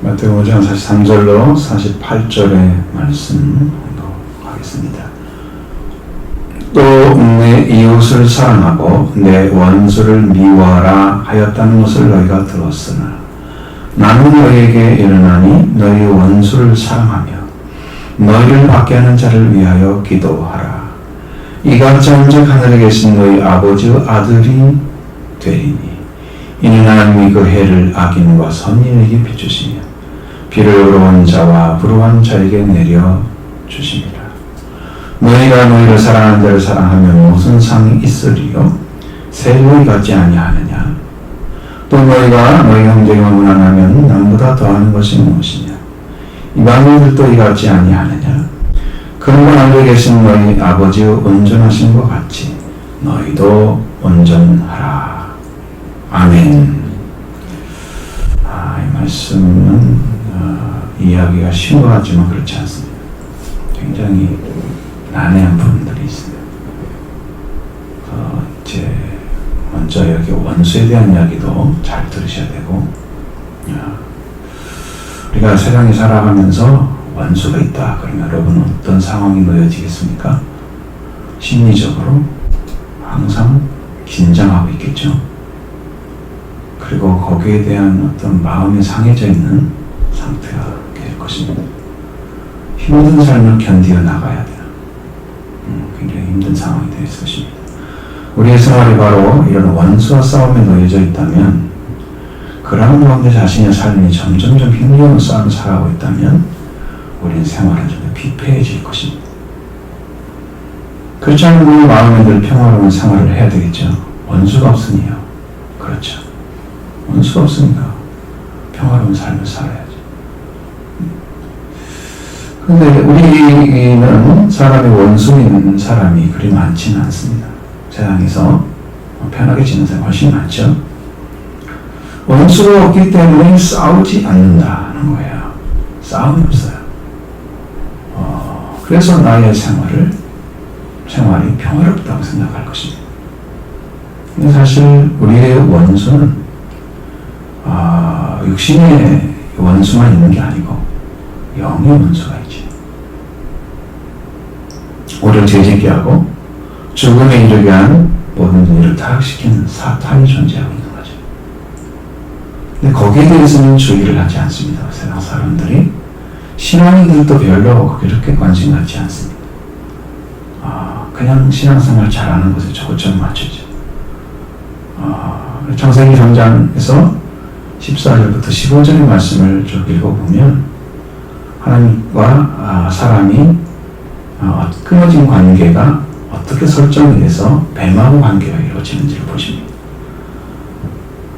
마태복음 5장 43절로 48절의 말씀 하겠습니다. 또 내 이웃을 사랑하고 내 원수를 미워하라 하였다는 것을 너희가 들었으나 나는 너희에게 이르나니 너희 원수를 사랑하며 너희를 받게 하는 자를 위하여 기도하라. 이같이 한즉 하늘에 계신 너희 아버지의 아들이 되리니 이는 하나님이 그 해를 악인과 선인에게 비추시며 비를 의로운 자와 불의한 자에게 내려 주십니다. 너희가 너희를 사랑하는 자를 사랑하면 무슨 상이 있으리요? 새 너희 같지 아니하느냐? 또 너희가 너희 형제가 무난하면 남보다 더하는 것이 무엇이냐? 이방인들도 이같지 아니하느냐? 그런 하늘에 계신 너희 아버지의 온전하신 것 같이 너희도 온전하라. 아멘. 이 말씀은 이해하기가 쉬운 것 같지만 그렇지 않습니다. 굉장히 난해한 부분들이 있습니다. 이제 먼저 여기 원수에 대한 이야기도 잘 들으셔야 되고, 우리가 세상에 살아가면서 원수가 있다 그러면 여러분은 어떤 상황이 놓여지겠습니까? 심리적으로 항상 긴장하고 있겠죠. 그리고 거기에 대한 어떤 마음이 상해져 있는 상태가 될 것입니다. 힘든 삶을 견디어 나가야 돼요. 굉장히 힘든 상황이 될 것입니다. 우리의 생활이 바로 이런 원수와 싸움에 놓여져 있다면, 그러한 가운데 자신의 삶이 점점점 힘겨운 싸움을 살아가고 있다면 우리는 생활은 좀 더 피폐해질 것입니다. 그렇지 않으면 우리 마음에 늘 평화로운 생활을 해야 되겠죠. 원수가 없으니요. 그렇죠. 원수가 없으니까 평화로운 삶을 살아야죠. 그런데 우리는 사람이 원수인 사람이 그리 많지는 않습니다. 세상에서 편하게 지내는 사람이 훨씬 많죠. 원수가 없기 때문에 싸우지 않는다는 거예요. 싸움이 없어요. 그래서 나의 생활이 평화롭다고 생각할 것입니다. 근데 사실 우리의 원수는 육신의 원수만 있는 게 아니고 영의 원수가 있지. 우리를 죄짓게 하고 죽음에 이르게 한 모든 일을 타락시키는 사탄이 존재하고 있는 거죠. 근데 거기에 대해서는 주의를 하지 않습니다. 세상 사람들이. 신앙인들도 별로 그렇게 관심 갖지 않습니다. 그냥 신앙생활 잘하는 것에 초점 맞추죠. 창세기 3장에서 14절부터 15절의 말씀을 쭉 읽어보면 하나님과 사람이 끊어진 관계가 어떻게 설정이 돼서 뱀하고 관계가 이루어지는지를 보십니다.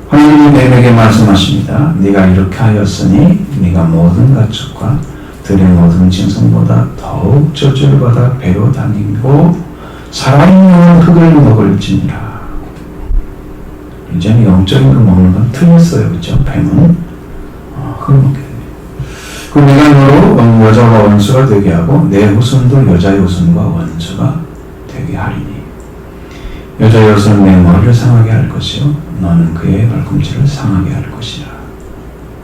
하나님이 뱀에게 말씀하십니다. 네가 이렇게 하였으니 네가 모든 가축과 들의 모든 짐승보다 더욱 저주를 받아 배로 다니고 살아있는 흙을 먹을지니라. 이제는 영적인 걸 먹는 건 틀렸어요. 그렇죠? 뱀은 흙을 먹게 됩니다. 그럼 내가 너로 여자와 원수가 되게 하고 내 후손도 여자의 후손과 원수가 되게 하리니 여자의 후손은 내 머리를 상하게 할 것이요 너는 그의 발꿈치를 상하게 할 것이라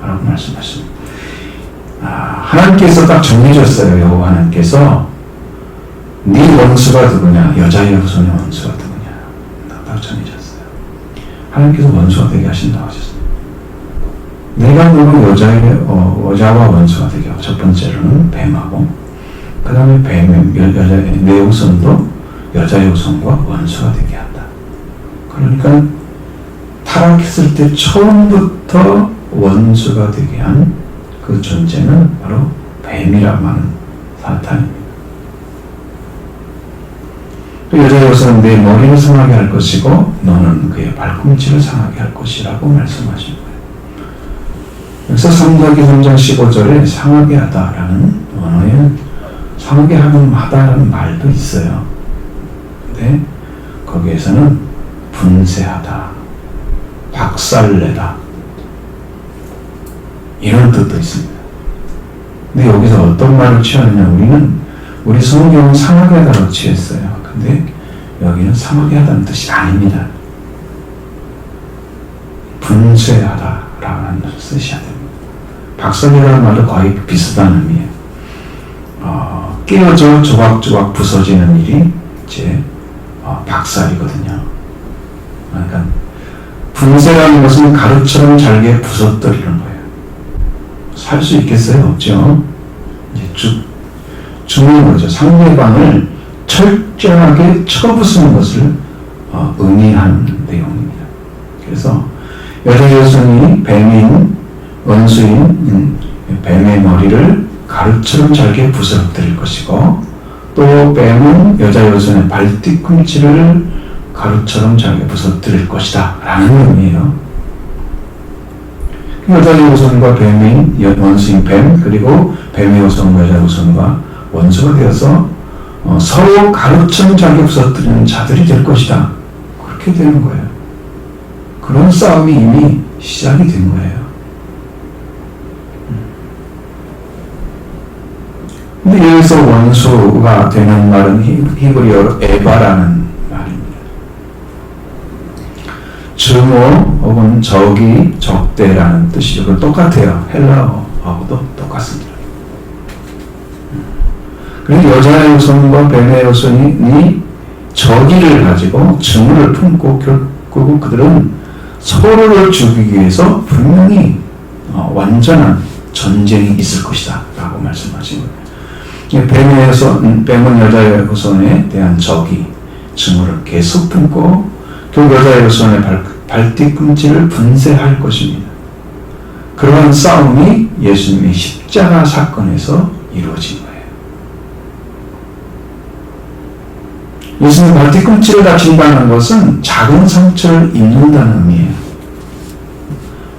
라고 말씀하십니다. 하나님께서 딱 정해줬어요. 여호와 하나님께서 네 원수가 누구냐, 여자의 후손의 원수가 누구냐 딱 정해줬어요. 하나님께서 원수가 되게 하신다고 하셨어요. 내가 너는 여자와 원수가 되게 하고, 첫 번째로는 뱀하고, 그 다음에 내 후손도 여자의 후손과 원수가 되게 한다. 그러니까 타락했을 때 처음부터 원수가 되게 한 그 존재는 바로 뱀이라고 하는 사탄입니다. 또 여자의 후손은 내 머리를 상하게 할 것이고 너는 그의 발꿈치를 상하게 할 것이라고 말씀하신 거예요. 여기서 사무엘기 3장 15절에 상하게 하다라는 언어에 상하게 하다라는 말도 있어요. 근데 거기에서는 분쇄하다, 박살내다 이런 뜻도 있습니다. 근데 여기서 어떤 말을 취하느냐, 우리 성경은 상하게 하다라고 취했어요. 근데 여기는 상하게 하다는 뜻이 아닙니다. 분쇄하다라는 뜻이야 됩니다. 박살이라는 말도 거의 비슷한 의미예요. 깨어져 조각조각 부서지는 일이 이제 박살이거든요. 그러니까 분쇄라는 것은 가루처럼 잘게 부서뜨리는 거예요. 살 수 있겠어요? 없죠. 이제 죽는 거죠. 상대방을 철저하게 쳐부수는 것을 의미하는 내용입니다. 그래서 여자 여성이 뱀인 원수인 뱀의 머리를 가루처럼 잘게 부서뜨릴 것이고, 또 뱀은 여자 여성의 발 뒤꿈치를 가루처럼 잘게 부서뜨릴 것이다 라는 의미예요. 여자 여성과 뱀인 원수인 뱀, 그리고 뱀의 여성과 여자 여성과 원수가 되어서 서로 가루처럼 잘게 부서뜨리는 자들이 될 것이다. 그렇게 되는 거예요. 그런 싸움이 이미 시작이 된 거예요. 근데 여기서 원수가 되는 말은 히브리어로 에바라는 말입니다. 증오 혹은 적이 적대라는 뜻이죠. 그건 똑같아요. 헬라어하고도 똑같습니다. 그래서 여자의 여성과 뱀의 여성이 적의를 가지고 증오를 품고 결국 그들은 서로를 죽이기 위해서 분명히 완전한 전쟁이 있을 것이다 라고 말씀하신 거예요. 뱀은 여자의 여성에 대한 적이 증오를 계속 품고 결국 여자의 여성의 발뒤꿈치를 분쇄할 것입니다. 그러한 싸움이 예수님의 십자가 사건에서 이루어진 거예요. 예수님 발뒤꿈치를 다친다는 것은 작은 상처를 입는다는 의미예요.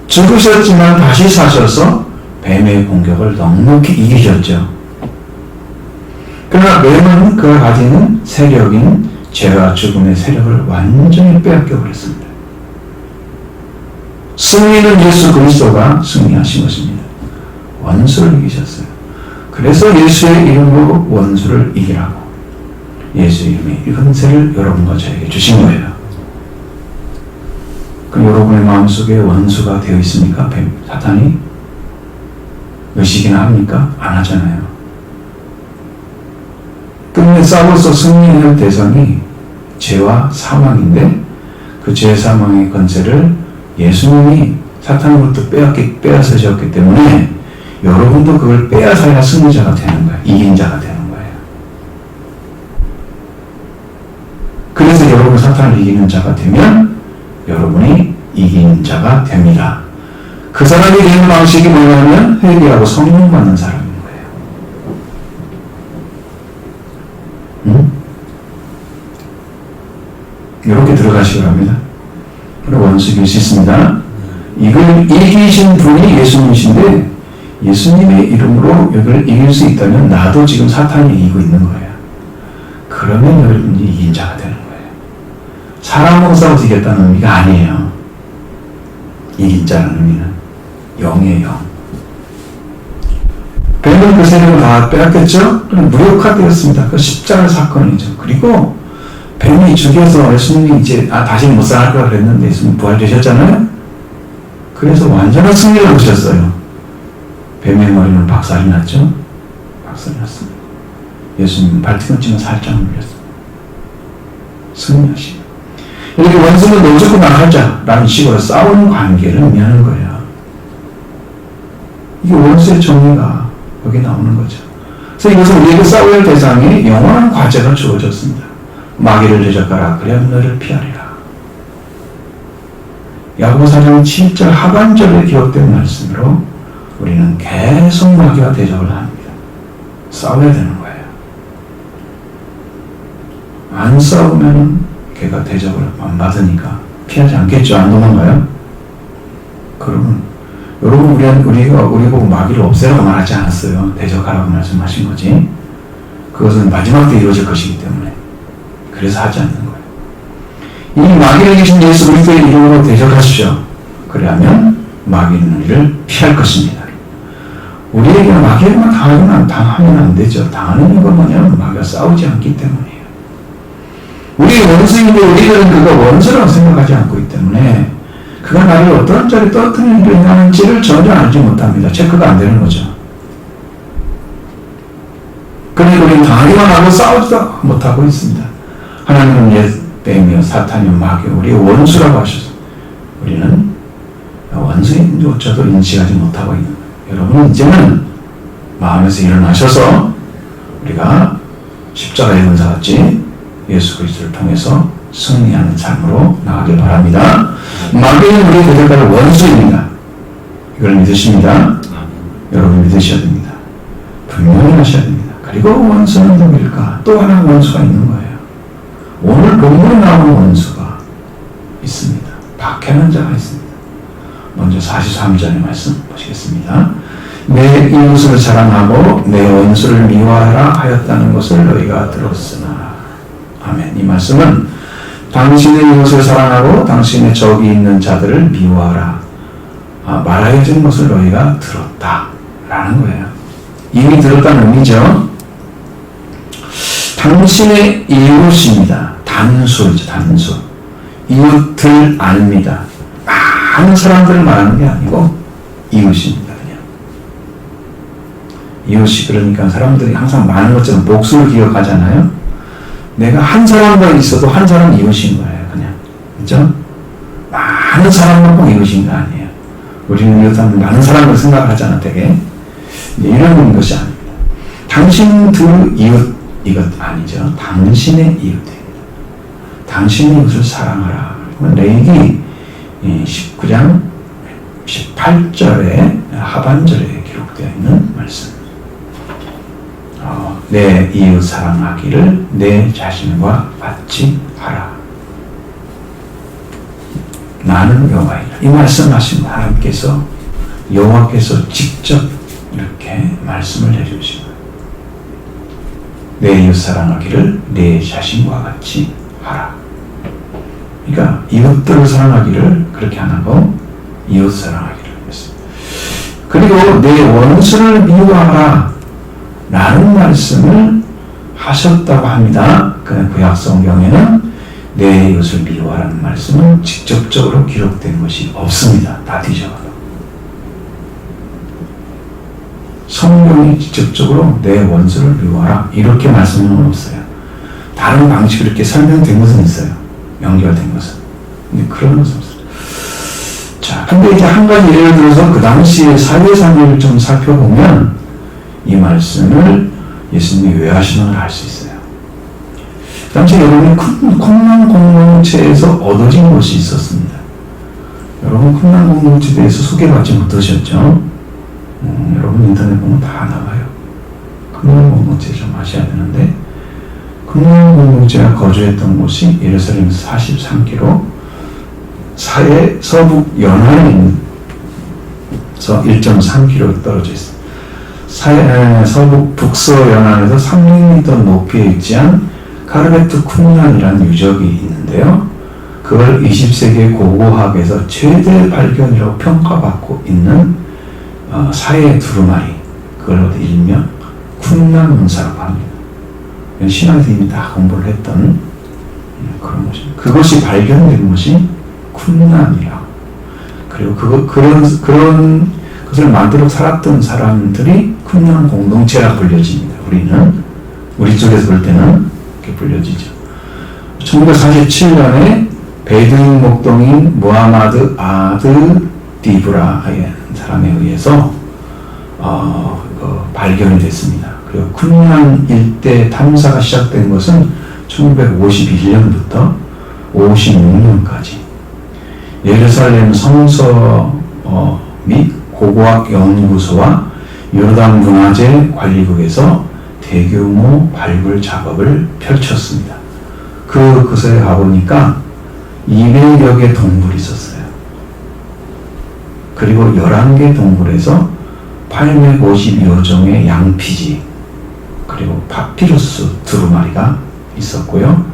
죽으셨지만 다시 사셔서 뱀의 공격을 넉넉히 이기셨죠. 그러나 뱀은 그가 가지는 세력인 죄와 죽음의 세력을 완전히 빼앗겨 버렸습니다. 승리는 예수 그리스도가 승리하신 것입니다. 원수를 이기셨어요. 그래서 예수의 이름으로 원수를 이기라고 예수의 이름의 이건세를 여러분과 저에게 주신 거예요. 그럼 여러분의 마음속에 원수가 되어 있습니까? 사탄이? 의식이나 합니까? 안 하잖아요. 끝내 싸워서 승리할 대상이 죄와 사망인데 그 죄 사망의 권세를 예수님이 사탄으로부터 빼앗으셨기 때문에 여러분도 그걸 빼앗아야 승리자가 되는 거예요. 이긴 자가 되는 거예요. 그래서 여러분 사탄을 이기는 자가 되면 여러분이 이긴 자가 됩니다. 그 사람이 되는 방식이 뭐냐면 회개하고 성령 받는 사람인 거예요. 이렇게 들어가시기 바랍니다. 그리고 원수 이길 수 있습니다. 이걸 이기신 분이 예수님이신데 예수님의 이름으로 이걸 이길 수 있다면 나도 지금 사탄이 이기고 있는 거예요. 그러면 여러분이 이긴 자가 되는 거예요. 사람하고 싸워서 이겼다는 의미가 아니에요. 이긴 자라는 의미는 영의 영. 뱀은 그 세력을 다 빼앗겼죠? 그럼 무력화되었습니다. 그 십자가 사건이죠. 그리고 뱀이 죽여서 예수님이 이제 다시는 못 살할 거라 그랬는데 예수님 부활되셨잖아요. 그래서 완전한 승리를 하셨어요. 뱀의 머리는 박살이 났죠. 박살이 났습니다. 예수님 발뒤꿈치는 살짝 눌렸습니다. 승리하시고 이렇게 원수는 너 죽고 나 하자라는 식으로 싸우는 관계를 의미하는 거예요. 이게 원수의 정의가 여기 나오는 거죠. 그래서 이것은 우리에게 싸워야 할 대상이 영원한 과제가 주어졌습니다. 마귀를 대적하라 그래야 너를 피하리라. 야고보 4장 7절 하반절에 기록된 말씀으로 우리는 계속 마귀와 대적을 합니다. 싸워야 되는 거예요. 안 싸우면 걔가 대적을 안 받으니까 피하지 않겠죠. 안 도망가요? 그러면 여러분 우리가 우리 보고 마귀를 없애라고 말하지 않았어요. 대적하라고 말씀하신 거지. 그것은 마지막 때 이루어질 것이기 때문에 그래서 하지 않는 거예요. 이 마귀를 이기신 예수 그리스도의 이름으로 대적하십시오. 그래야면 마귀는 우리를 피할 것입니다. 우리에게 마귀에게만 당하면 안 되죠. 당하는 이유가 뭐냐면 마귀가 싸우지 않기 때문이에요. 우리의 원수인데 우리들은 그가 원수라고 생각하지 않고 있기 때문에 그가 나를 어떤 자리 떨어뜨리려는지를 전혀 알지 못합니다. 체크가 안 되는 거죠. 그러니 우리는 당하기만 하고 싸우지도 못하고 있습니다. 하나님은 옛뱀이요 사탄이요 마귀요 우리의 원수라고 하셔서 우리는 원수인조차도 인식하지 못하고 있는 거예요. 여러분은 이제는 마음에서 일어나셔서 우리가 십자가의 은사같이 예수 그리스도를 통해서 승리하는 삶으로 나가길 바랍니다. 마귀는 우리 대적자의 원수입니다. 이걸 믿으십니다. 여러분 믿으셔야 됩니다. 분명히 하셔야 됩니다. 그리고 원수는 누구일까? 또 하나 원수가 있는 거예요. 오늘 본문에 나오는 원수가 있습니다. 박해하는 자가 있습니다. 먼저 43절의 말씀 보시겠습니다. 내 이웃을 사랑하고 내 원수를 미워하라 하였다는 것을 너희가 들었으나. 아멘. 이 말씀은 당신의 이웃을 사랑하고 당신의 적이 있는 자들을 미워하라 말하여 준 것을 너희가 들었다라는 거예요. 이미 들었다는 의미죠. 당신의 이웃입니다. 단수이죠. 단수. 이웃들 아닙니다. 많은 사람들을 말하는 게 아니고 이웃입니다. 그냥. 이웃이 그러니까 사람들이 항상 많은 것처럼 목수를 기억하잖아요. 내가 한 사람만 있어도 한 사람 이웃인 거예요. 그냥. 그렇죠? 많은 사람만 꼭 이웃인 거 아니에요. 우리는 이웃하면 많은 사람을 생각을 하잖아. 되게. 이런 것이 아닙니다. 당신들 이웃 이것 아니죠. 당신의 이웃입니다. 당신의 이웃을 사랑하라. 레위기 19장 18절에 하반절에 기록되어 있는 말씀. 내 이웃 사랑하기를 내 자신과 같이 하라. 나는 여호와이라. 이 말씀하신 하나님께서 여호와께서 직접 이렇게 말씀을 해주신 거예요. 내 이웃 사랑하기를 내 자신과 같이 하라. 그러니까 이웃들을 사랑하기를 그렇게 안 하고 이웃 사랑하기를 했습니다. 그리고 내 원수를 미워하라 라는 말씀을 하셨다고 합니다. 그 구약 성경에는 내 이웃을 미워하라는 말씀은 직접적으로 기록된 것이 없습니다. 다 뒤져봐도. 성경이 직접적으로 내 원수를 미워하라 이렇게 말씀은 없어요. 다른 방식으로 이렇게 설명된 것은 있어요. 연결된 것은. 근데 그런 것은 없어요. 자, 근데 이제 한 가지 예를 들어서 그 당시의 사회상을 좀 살펴보면 이 말씀을 예수님이 왜 하시는 걸 알 수 있어요. 그 당시에 여러분이 쿰난 공동체에서 얻어진 것이 있었습니다. 여러분 쿰난 공동체에 대해서 소개받지 못하셨죠? 여러분 인터넷 보면 다 나와요. 쿰난 공동체 좀 아셔야 되는데 쿰난 공동체가 거주했던 곳이 예루살렘에서 43km 서북 연안에 있는 1.3km 떨어져 있습니다. 서북 북서 연안에서 300m 높이에 위치한 카르베트 쿰난이라는 유적이 있는데요. 그걸 20세기 고고학에서 최대 발견이라고 평가받고 있는 사해 두루마리, 그걸 일명 쿰난 문사라고 합니다. 신학에서 이미 다 공부를 했던 그런 것입니다. 그것이 발견된 것이 쿰난이라고. 그리고 그런 것을 만들어 살았던 사람들이 쿰난 공동체라고 불려집니다. 우리 쪽에서 볼 때는 이렇게 불려지죠. 1947년에 베두인 목동인 무하마드 아드 디브라의 사람에 의해서 발견이 됐습니다. 그리고 쿰난 일대 탐사가 시작된 것은 1951년부터 56년까지 예루살렘 성서 및 고고학 연구소와 요르단 문화재 관리국에서 대규모 발굴 작업을 펼쳤습니다. 그곳에 가보니까 200여 개 동굴이 있었어요. 그리고 11개 동굴에서 852여 종의 양피지 그리고 파피루스 두루마리가 있었고요.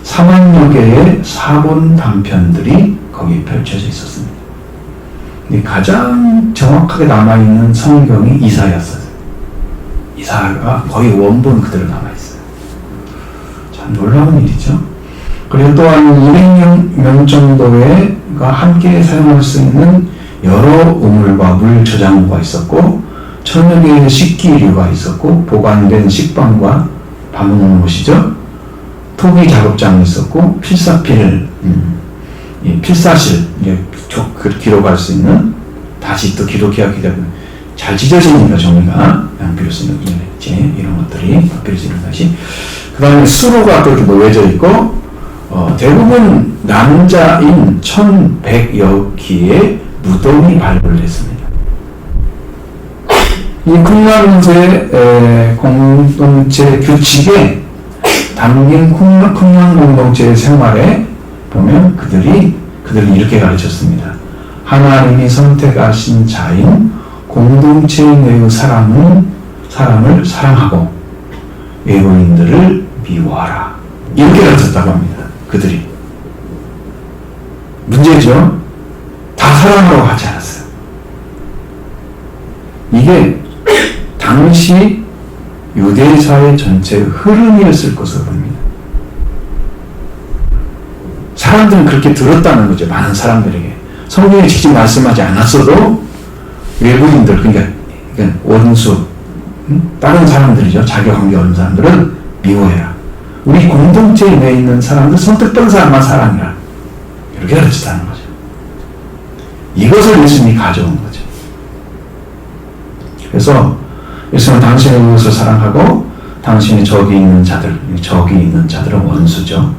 4만여 개의 사본 단편들이 거기에 펼쳐져 있었습니다. 근데 가장 정확하게 남아있는 성경이 이사야서예요. 이사야가 거의 원본 그대로 남아있어요. 참 놀라운 일이죠. 그리고 또한 200명 정도의 사람과 함께 사용할 수 있는 여러 우물과 물 저장고가 있었고, 천여 식기류가 있었고, 보관된 식빵과 밥 먹는 곳이죠. 토기 작업장이 있었고, 필사필, 필사실, 기록할 수 있는, 다시 또 기록해야 되고, 잘 찢어지니까 종이가 양피루스는 이런 것들이 필요한 것이. 그 다음에 수로가 또 이렇게 놓여져 있고, 대부분 남자인 1100여 기의 무덤이 발굴됐습니다. 이 쿰란제 공동체 규칙에 담긴 쿰란 공동체의 생활에 보면 그들이 이렇게 가르쳤습니다. 하나님이 선택하신 자인 공동체 내의 사람을 사랑하고 외국인들을 미워하라. 이렇게 가르쳤다고 합니다. 그들이. 문제죠. 다 사랑하라고 하지 않았어요. 이게 당시 유대사회 전체의 흐름이었을 것으로 봅니다. 사람들은 그렇게 들었다는 거죠. 많은 사람들에게. 성경에 직접 말씀하지 않았어도 외부인들, 그러니까 원수, 다른 사람들이죠. 자기 관계 없는 사람들은 미워해라. 우리 공동체에 내 있는 사람들, 선택된 사람만 사랑해라. 이렇게 가르쳤다는 거죠. 이것을 예수님이 가져온 거죠. 그래서 예수님은 당신의 이웃을 사랑하고 당신의 적이 있는 자들은 원수죠.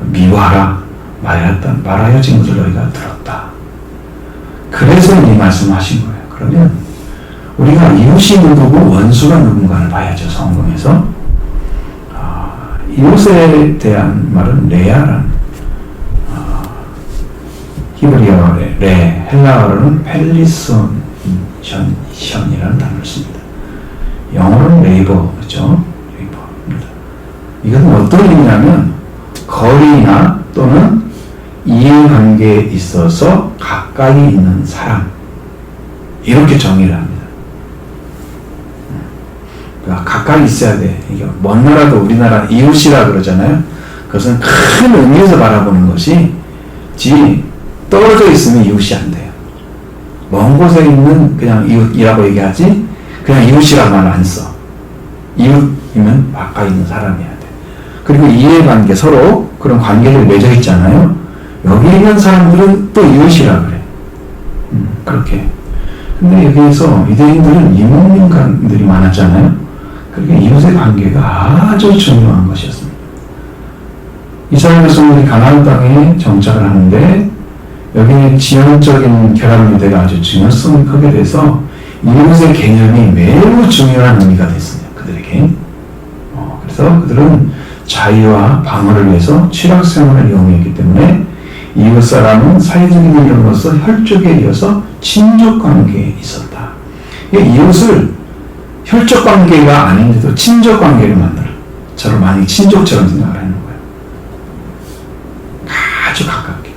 미워하라. 말하여 친구들 너희가 들었다. 그래서 이 말씀하신 거예요. 그러면 우리가 이웃이 누구고 원수가 누군가를 봐야죠. 성경에서. 이웃에 대한 말은 레아라는 히브리어 레, 헬라어로는 펠리손이라는 단어를 씁니다. 영어로는 레이버죠. 레이버입니다. 이것은 어떤 의미냐면 거리나 또는 이해관계에 있어서 가까이 있는 사람, 이렇게 정의를 합니다. 그러니까 가까이 있어야 돼. 이게 먼 나라도 우리나라 이웃이라 그러잖아요. 그것은 큰 의미에서 바라보는 것이 떨어져 있으면 이웃이 안 돼요. 먼 곳에 있는 그냥 이웃이라고 얘기하지 그냥 이웃이라고 말 안 써. 이웃이면 가까이 있는 사람이어야 돼. 그리고 이해관계, 서로 그런 관계를 맺어 있잖아요. 여기 있는 사람들은 또 이웃이라 그래. 그렇게. 근데 여기에서 유대인들은 이민간들이 많았잖아요. 그러니까 이웃의 관계가 아주 중요한 것이었습니다. 이스라엘 백성들이 가나안 땅에 정착을 하는데 여기에 지형적인 결합유대가 아주 중요성이 크게 돼서 이웃의 개념이 매우 중요한 의미가 됐습니다. 그들에게. 그래서 그들은 자유와 방어를 위해서 취락생활을 이용했기 때문에 이웃 사람은 사회적인 인연으로서 혈족에 이어서 친족관계에 있었다. 이웃을 혈족관계가 아닌데도 친족관계를 만들어. 저를 많이 친족처럼 생각을 하는 거예요. 아주 가깝게.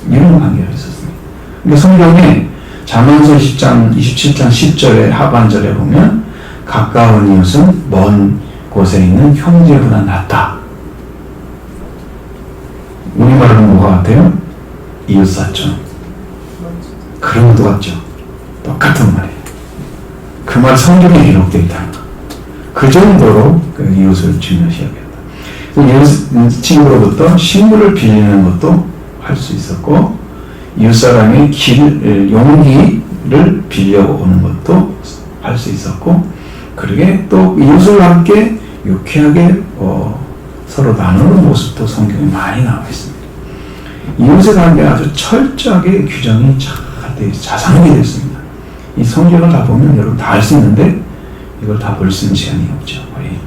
이런 관계가 있었습니다. 그러니까 성경에 잠언서 10장 27장 10절의 하반절에 보면 가까운 이웃은 먼 곳에 있는 형제보다 낫다. 우리말로는 뭐가 같아요? 이웃사촌. 그런 것도 같죠. 똑같은 말이에요. 그 말 성경에 기록되어 있다는 거. 그 정도로 그 이웃을 중요시하겠다. 이웃 친구로부터 식물을 빌리는 것도 할 수 있었고, 이웃 사람의 용기를 빌려오는 것도 할 수 있었고, 그러게 또 이웃을 함께 유쾌하게 서로 나누는 모습도 성경에 많이 나와 있습니다. 이웃의 관계가 아주 철저하게 규정이 자상하게 됐습니다. 이 성경을 다 보면 여러분 다 알 수 있는데 이걸 다 볼 수 있는 시간이 없죠. 거의.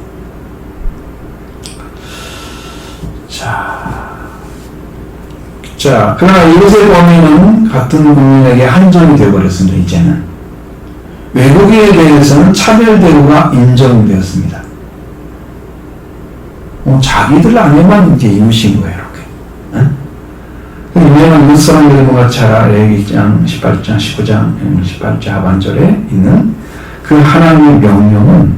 자, 그러나 이웃의 범위는 같은 국민에게 한정이 되어버렸습니다. 이제는 외국인에 대해서는 차별 대우가 인정되었습니다. 자기들 안에만 이제 이웃인 거예요, 이렇게. 유명한 이웃 사람들의 뭔가 잘 레위기장 18장, 19장, 18장 하반절에 있는 그 하나님의 명령은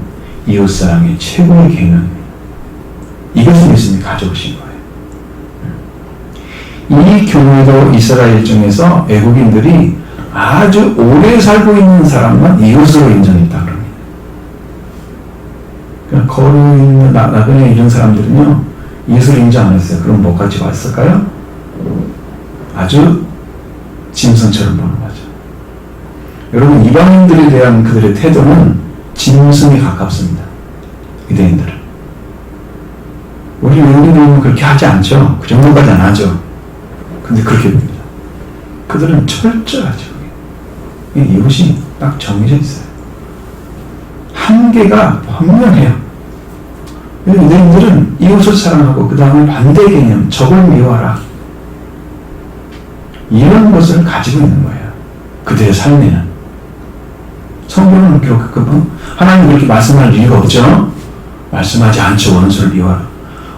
이웃 사랑의 최고의 계명입니다. 이것을 예수님이 가져오신 거예요. 이 경우에도 이스라엘 중에서 애국인들이 아주 오래 살고 있는 사람만 이웃으로 인정했다 그럽니다. 그러니까 거리 있는 나그네 이런 사람들은요 이웃을 인정 안 했어요. 그럼 뭐 가지고 왔을까요? 아주 짐승처럼 보는 거죠. 여러분 이방인들에 대한 그들의 태도는 짐승에 가깝습니다. 유대인들은. 우리 외국인들은 그렇게 하지 않죠. 그 정도까지 안 하죠. 근데 그렇게 됩니다. 그들은 철저하죠. 이웃이 딱 정해져 있어요. 한계가 분명해요. 유대인들은 이웃을 사랑하고 그 다음에 반대 개념, 적을 미워하라. 이런 것을 가지고 있는 거예요. 그들의 삶에는. 성경은 그렇게끔 하나님 그렇게 말씀할 이유가 없죠. 말씀하지 않죠. 원수를 미워하라.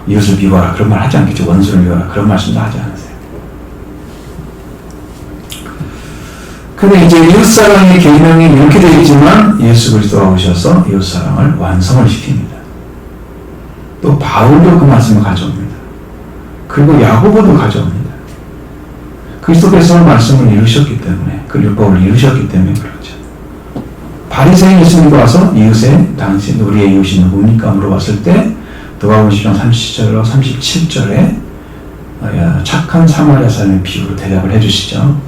이웃을 미워하라. 그런 말 하지 않겠죠. 원수를 미워하라. 그런 말씀도 하지 않으세요. 근데 이제 이웃사랑의 계명이 이렇게 되어 있지만 예수 그리스도가 오셔서 이웃사랑을 완성을 시킵니다. 또 바울도 그 말씀을 가져옵니다. 그리고 야고보도 가져옵니다. 그리스도께서 말씀을 이루셨기 때문에, 그 율법을 이루셨기 때문에 그렇죠. 바리새인 예수님이 와서 이웃의 당신 우리의 이웃이 누굽니까? 물어봤을 때 누가복음 10장 37절로 37절에 착한 사마리아 사람의 비유로 대답을 해주시죠.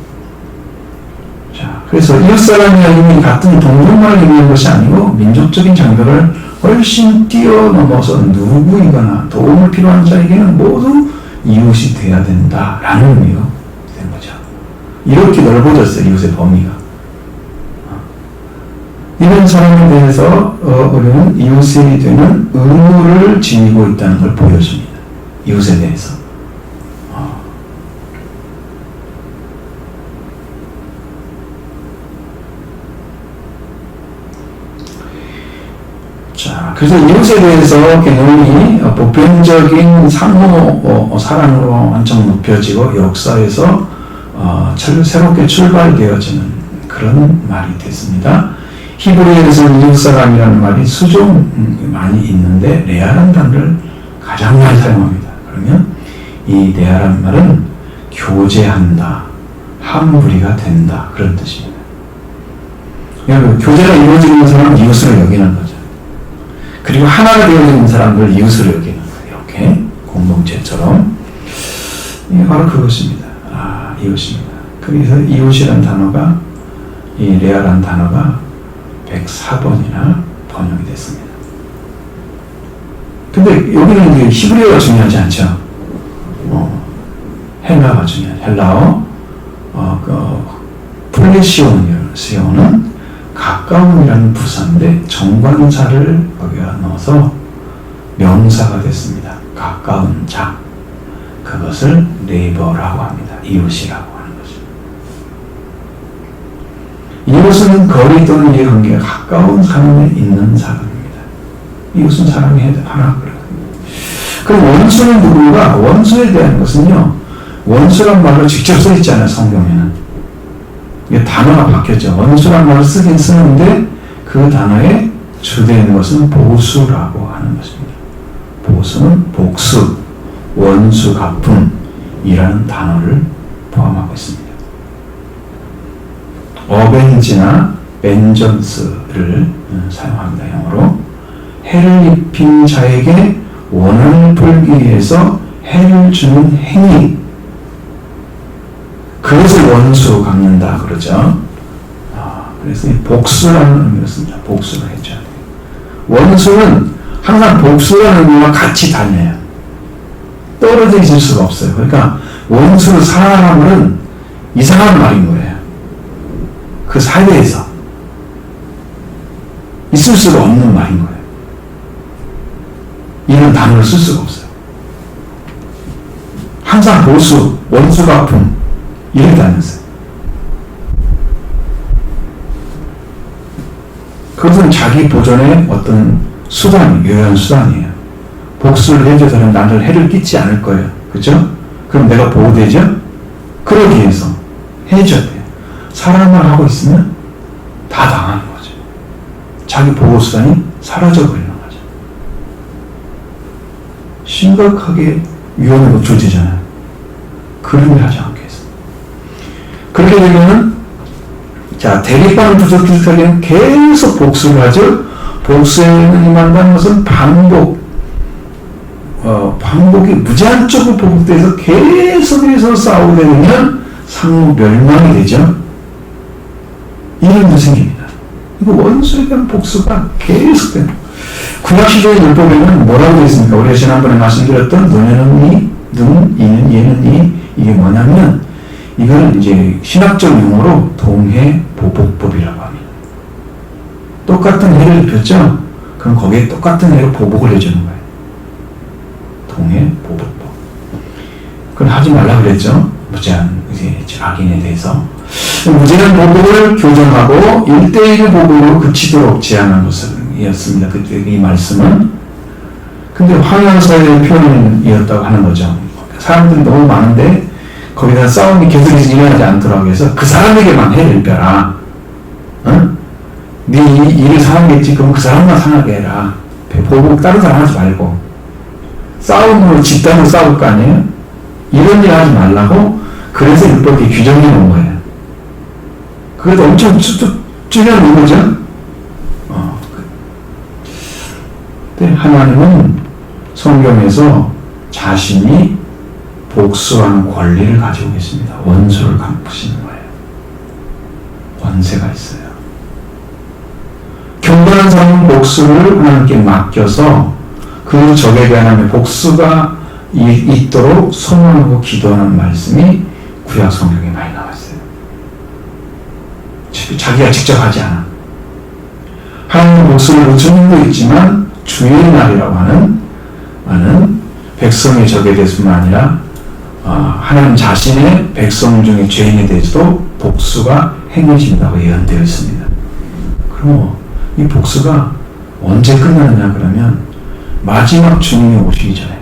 자, 그래서 이웃사랑의 의미 같은 동족만을 의미하는 것이 아니고 민족적인 장벽을 훨씬 뛰어넘어서 누구이거나 도움을 필요한 자에게는 모두 이웃이 되어야 된다라는 의미로 된 거죠. 이렇게 넓어졌어요. 이웃의 범위가. 이런 사람에 대해서 우리는 이웃이 되는 의무를 지니고 있다는 걸 보여줍니다. 이웃에 대해서. 자, 그래서 이웃에 대해서 개념이 보편적인 상호 사랑으로 한층 높여지고 역사에서 새롭게 출발되어지는 그런 말이 됐습니다. 히브리어에서는 이웃사랑이라는 말이 수종 많이 있는데 레아란 단어를 가장 많이 사용합니다. 그러면 이 레아란 말은 교제한다, 한무리가 된다 그런 뜻입니다. 교제가 이루어지는 사람은 이웃으로 여기는 거죠. 그리고 하나가 되어지는 사람들 이웃으로 여기는 거예요. 이렇게 공동체처럼. 이게 바로 그것입니다. 이웃입니다. 그래서 이웃이라는 단어가 이 레아라는 단어가 104번이나 번역이 됐습니다. 근데 여기는 히브리어가 중요하지 않죠. 헬라어가 중요하죠. 헬라어 플레시온은 가까움이라는 부사인데 정관사를 거기다 넣어서 명사가 됐습니다. 가까운 자. 그것을 네이버라고 합니다. 이웃이라고 하는 거죠. 이웃은 거리 또는 이해관계가 가까운 사람에 있는 사람입니다. 이웃은 사람이 하나 그래요. 그럼 원수는 누군가? 원수에 대한 것은요. 원수란 말로 직접 써 있잖아요. 성경에는. 이게 단어가 바뀌었죠. 원수란 말을 쓰긴 쓰는데 그 단어에 주되는 것은 보수라고 하는 것입니다. 보수는 복수, 원수, 갚음이라는 단어를 포함하고 있습니다. 어벤지나 벤전스를 사용합니다. 영어로. 해를 입힌 자에게 원한을 풀기 위해서 해를 주는 행위, 그것을 원수로 갚는다 그러죠. 그래서 복수라는 의미로 씁니다. 복수를 해줘야 돼요. 원수는 항상 복수라는 의미와 같이 다녀요. 떨어져 있을 수가 없어요. 그러니까 원수를 사랑하는 이상한 말인 거예요. 그 사회에서 있을 수가 없는 말인 거예요. 이런 단어를 쓸 수가 없어요. 항상 보수, 원수 갚음 이렇게 다녔어요. 그것은 자기 보존의 어떤 수단, 유효한 수단이에요. 복수를 해줘서는 나를 해를 끼치 않을 거예요. 그렇죠? 그럼 내가 보호되죠? 그러기 위해서 해줘야 돼요. 사랑을 하고 있으면 다 당하는 거죠. 자기 보호 수단이 사라져버리는 거죠. 심각하게 위험에 노출되잖아요. 그림을 하지 않게 했어. 그렇게 되면은, 자, 대립하는 부족기득하기는 계속 복수를 하죠. 복수에는 임한다는 것은 반복이 무제한적으로 반복돼서 계속해서 싸우게 되면 상호 멸망이 되죠. 이런 일이 생깁니다. 이거 원수에 대한 복수가 계속됩니다. 구약시대의 율법에는 뭐라고 되어 있습니까? 우리가 지난번에 말씀드렸던 너네는 이, 는 이는 얘는 이, 이게 뭐냐면 이거는 이제 신학적 용어로 동해보복법이라고 합니다. 똑같은 해를 입혔죠? 그럼 거기에 똑같은 해로 보복을 해주는 거예요. 동해보복법. 그건 하지 말라 그랬죠? 무제한 악인에 대해서. 무제한 보복을 교정하고 1대1 보복으로 그치도록 제한한 것이었습니다. 그때 이 말씀은. 근데 황야사의 표현이었다고 하는 거죠. 사람들이 너무 많은데 거기다 싸움이 계속 일어나지 않도록 해서 그 사람에게만 해를 입혀라. 응? 네 일을 상하겠지. 그럼 그 사람만 상하게 해라. 보복 다른 사람 하지 말고. 싸움으로 집단으로 싸울 거 아니에요? 이런 일 하지 말라고. 그래서 율법이 규정해 놓은 거예요. 그것도 엄청 줄여놓은 거죠. 근데 하나님은 성경에서 자신이 복수하는 권리를 가지고 계십니다. 원수를 갚으시는 거예요. 권세가 있어요. 경건한 사람은 복수를 하나님께 맡겨서 그 적에 대한 하나님의 복수가 있도록 소망하고 기도하는 말씀이 구약 성경에 많이 나와 있어요. 자기가 직접 하지 않아. 하나님의 복수를 요청도 있지만 주의 날이라고 하는 백성의 적에 대해서뿐만 아니라 하나님 자신의 백성 중에 죄인에 대해서도 복수가 행해진다고 예언되어 있습니다. 그럼 이 복수가 언제 끝나느냐 그러면 마지막 주님이 오시기 전에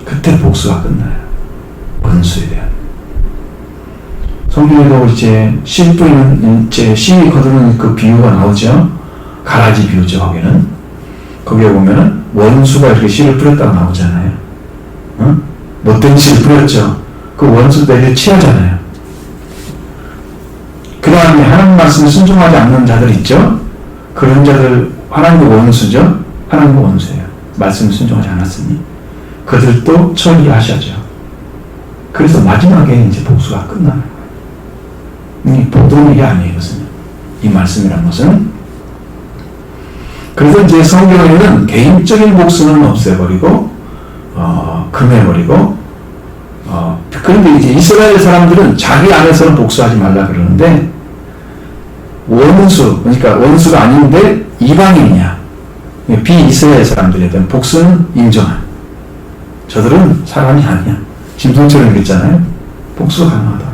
그때 복수가 끝나요. 원수에 대한. 성경에도 이제 씨 뿌리는 이제 씨 거두는 그 비유가 나오죠. 가라지 비유죠. 거기에 보면은 원수가 이렇게 씨를 뿌렸다고 나오잖아요. 응? 못된 씨를 뿌렸죠. 그 원수들에게 취하잖아요. 그 다음에 하나님 말씀을 순종하지 않는 자들 있죠. 그런 자들 하나님의 원수죠. 하나님의 원수예요. 말씀을 순종하지 않았으니 그들도 처리하셔야죠. 그래서 마지막에 이제 복수가 끝나는 거예요. 이 보통 일이 아니에요. 이것은 이 말씀이란 것은. 그래서 이제 성경에는 개인적인 복수는 없애버리고 금해버리고 그런데 이제 이스라엘 사람들은 자기 안에서는 복수하지 말라 그러는데 원수, 그러니까 원수가 아닌데 이방인이야. 비이스라엘 사람들에 대한 복수는 인정한. 저들은 사람이 아니야. 짐승처럼 그랬잖아요. 복수가 가능하다.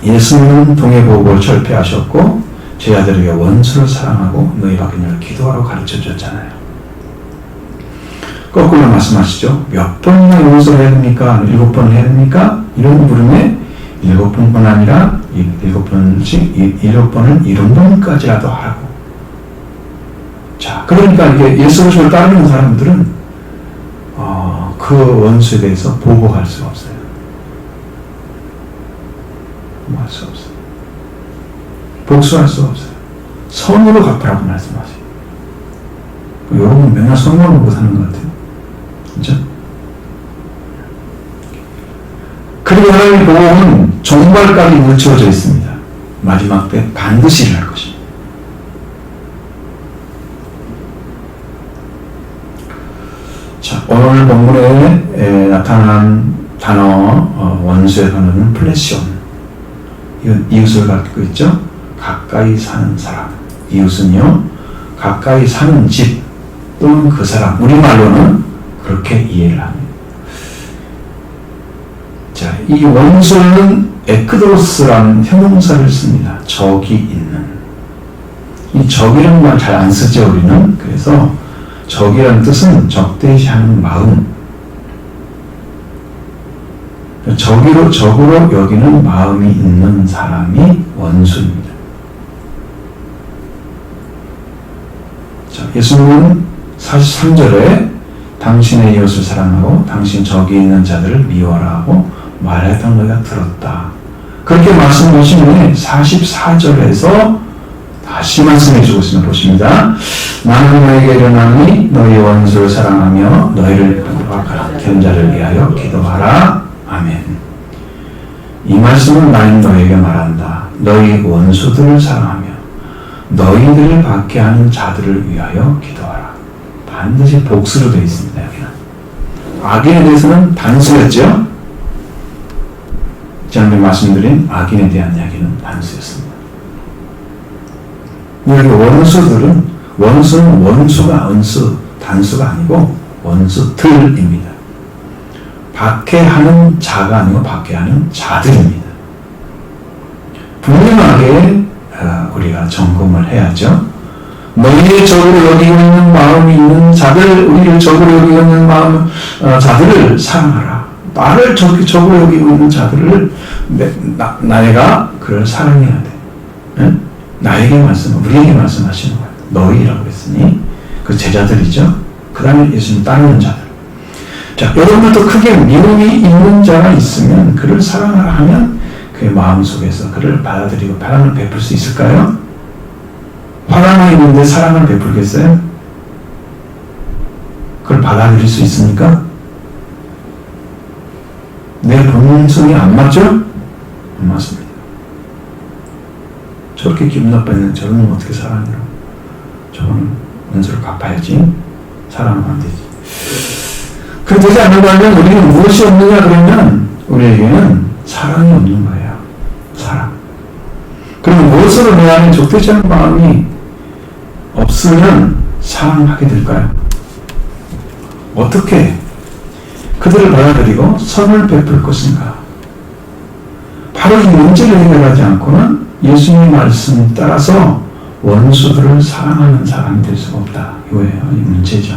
예수님은 동해보복을 철폐하셨고 제자들에게 원수를 사랑하고 너희 밖에 기도하라고 가르쳐 주셨잖아요. 거꾸로 말씀하시죠. 몇 번이나 용서를 해야 됩니까? 7번을 해야 됩니까? 이런 물음에 7번뿐 아니라 7번을 70번까지라도 하라고. 자, 그러니까 이게 예수 그리스도를 따르는 사람들은 그 원수에 대해서 보복할 수가 없어요. 할 수 없어요. 복수할 수가 없어요. 선으로 갚으라고 말씀하세요. 여러분 맨날 선으로 먹고 사는 것 같아요. 그렇죠? 그리고 하나님의 보복은 종말까지 묻혀져 있습니다. 마지막 때 반드시 일어날 것입니다. 자, 오늘 본문에 나타난 단어 원수의 단어는 플래시온. 이건 이웃을 갖고 있죠. 가까이 사는 사람. 이웃은요, 가까이 사는 집 또는 그 사람. 우리말로는 그렇게 이해를 합니다. 자, 이 원수는 에크도스라는 형용사를 씁니다. 적이 있는. 이 적이라는 말 잘 안 쓰죠, 우리는. 그래서 적이라는 뜻은 적대시하는 마음. 적으로 여기는 마음이 있는 사람이 원수입니다. 자, 예수님은 43절에 당신의 이웃을 사랑하고 당신 저기 있는 자들을 미워라 하고 말했던 너희가 들었다. 그렇게 말씀하신 후에 44절에서 다시 말씀해 주고 있으면 보십니다. 나는 너에게 이르노니 너희 원수를 사랑하며 너희를 박하라 견자를 위하여 기도하라. 아멘. 이 말씀은 나는 너에게 말한다. 너희 원수들을 사랑하며 너희들을 받게 하는 자들을 위하여 기도하라. 반드시 복수로 되어 있습니다. 여기는 악인에 대해서는 단수였죠. 지난번에 말씀드린 악인에 대한 이야기는 단수였습니다. 여기 원수들은 원수가 단수가 아니고 원수들입니다. 박해하는 자가 아니고 박해하는 자들입니다. 분명하게 우리가 점검을 해야죠. 너희의 적으로 여기고 있는 마음이 있는 자들, 우리를 적으로 여기고 있는 자들을 사랑하라. 나를 적으로 여기고 있는 자들을 내가 그를 사랑해야 돼. 응? 우리에게 말씀하시는 거예요. 너희라고 했으니 그 제자들이죠. 그 다음에 예수님 따르는 자들. 자, 여러분들도 크게 미움이 있는 자가 있으면 그를 사랑하라 하면 그의 마음속에서 그를 받아들이고 사랑을 베풀 수 있을까요? 화가 나 있는데 사랑을 베풀겠어요? 그걸 받아들일 수 있습니까? 내 본성이 안 맞죠? 안 맞습니다. 저렇게 기분 나빠했는데 저런 놈 어떻게 사랑해요? 저거는 원수를 갚아야지. 사랑하면 안 되지. 그렇게 되지 않는다면 우리는 무엇이 없느냐 그러면 우리에게는 사랑이 없는 거예요. 사랑. 그러면 무엇으로 내 안에 족되지 않은 마음이 없으면 사랑하게 될까요? 어떻게 그들을 받아들이고 선을 베풀 것인가? 바로 이 문제를 해결하지 않고는 예수님의 말씀에 따라서 원수들을 사랑하는 사람이 될 수가 없다. 이거예요. 이 문제죠.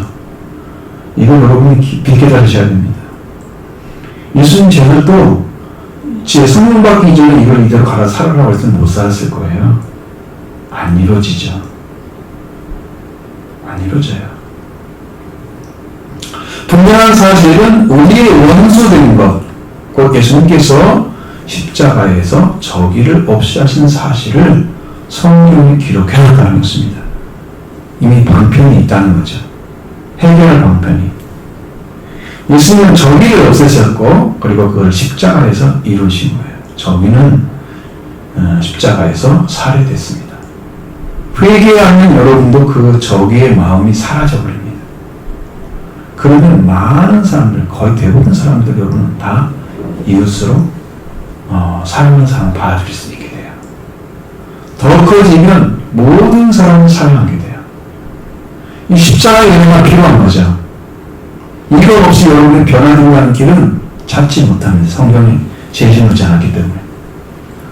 이걸 여러분이 깊이 깨달으셔야 됩니다. 예수님 제자도 제 성령 받기 전에 이걸 이대로 갈아 살아라고 했으면 못 살았을 거예요. 안 이루어지죠. 안 이루어져요. 분명한 사실은 우리의 원수된 것, 곧 예수님께서 십자가에서 저기를 없이 하신 사실을 성경에 기록해놨다는 것입니다. 이미 방편이 있다는 거죠. 해결할 방편이. 예수님은 저기를 없애셨고 그리고 그걸 십자가에서 이루신 거예요. 저기는 십자가에서 살해됐습니다. 회개하는 여러분도 그 저기의 마음이 사라져버립니다. 그러면 많은 사람들, 거의 대부분 사람들 여러분은 다 이웃으로 사랑하는 사람을 받아들일 수 있게 돼요. 더 커지면 모든 사람을 사랑하게 돼요. 이 십자가의 은혜가 필요한 거죠. 이거 없이 여러분이 변화되는 길은 찾지 못합니다. 성경이 제시하지 않았기 때문에.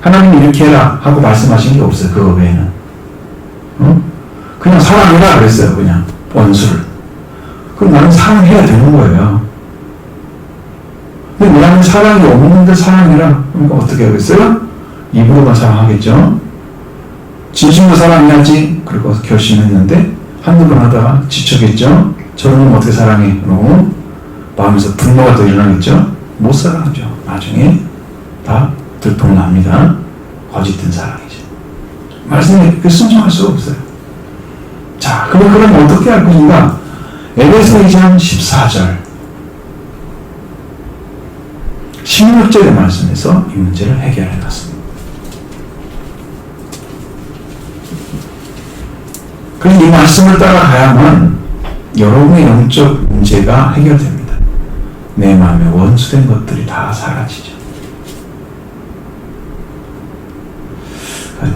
하나님이 이렇게 해라 하고 말씀하신 게 없어요. 그거 외에는. 그냥 사랑해라 그랬어요. 그냥 원수를. 그럼 나는 사랑해야 되는 거예요. 근데 나는 사랑이 없는데 사랑해라. 그러니까 어떻게 하겠어요? 입으로만 사랑하겠죠. 진심으로 사랑해야지. 그리고 결심했는데 한두 번 하다가 지쳤겠죠. 저는 어떻게 사랑해? 그러고 마음에서 분노가 더 일어나겠죠. 못 사랑하죠. 나중에 다 들통납니다. 거짓된 사랑이죠. 말씀이 그 순종할 수가 없어요. 자, 그럼 어떻게 할 것인가? 에베소 2장 14절 16절의 말씀에서 이 문제를 해결해 놨습니다. 그럼 이 말씀을 따라가야만 여러분의 영적 문제가 해결됩니다. 내 마음에 원수된 것들이 다 사라지죠.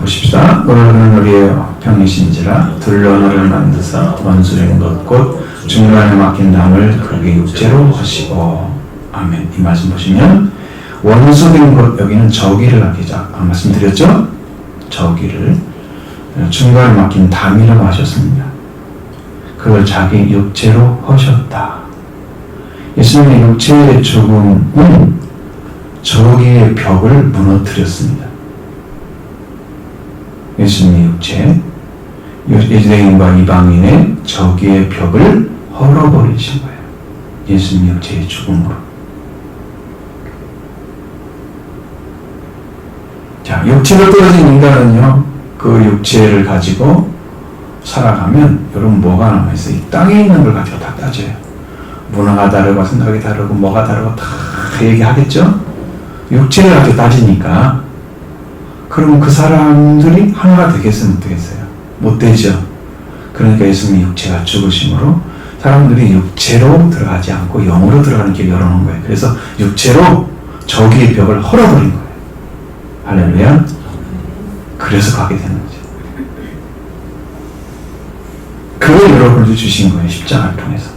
보십시다. 너는 우리의 병이신지라 둘러 너를 만드사 원수된 것 곧 중간에 막힌 담을 그에게 육체로 하시고. 아멘. 이 말씀 보시면 원수된 것, 여기는 저기를 아끼자 말씀드렸죠. 저기를 중간에 막힌 담이라고 하셨습니다. 그걸 자기 육체로 하셨다. 예수님의 육체의 죽음은 저기의 벽을 무너뜨렸습니다. 예수님의 육체, 유대인과 이방인의 저기의 벽을 헐어버리신 거예요. 예수님의 육체의 죽음으로. 자, 육체로 떨어진 인간은요, 그 육체를 가지고 살아가면 여러분 뭐가 남아있어요? 이 땅에 있는 걸 가지고 다 따져요. 문화가 다르고 생각이 다르고 뭐가 다르고 다 얘기하겠죠? 육체를 가지고 따지니까. 그러면 그 사람들이 하나가 되겠어요? 못 되겠어요? 못 되죠. 그러니까 예수님의 육체가 죽으심으로 사람들이 육체로 들어가지 않고 영으로 들어가는 길을 열어놓은 거예요. 그래서 육체로 저기의 벽을 헐어버린 거예요. 할렐루야. 그래서 가게 되는 거죠. 그걸 여러분들 주신 거예요. 십자가를 통해서.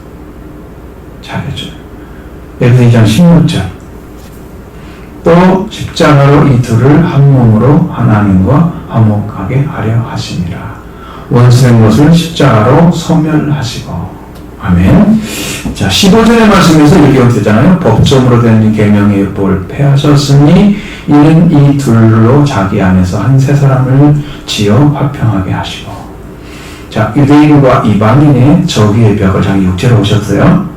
잘해줘요. 에베소 2장 16절. 또 십자가로 이 둘을 한 몸으로 하나님과 화목하게 하려 하심이라. 원수된 것을 십자가로 소멸하시고. 아멘. 자, 15절의 말씀에서 이렇게 되잖아요. 법정으로 된 계명의 율법을 폐하셨으니 이는 이 둘로 자기 안에서 한 세 사람을 지어 화평하게 하시고. 자, 유대인과 이방인의 저기의 벽을 자기 육체로 오셨어요.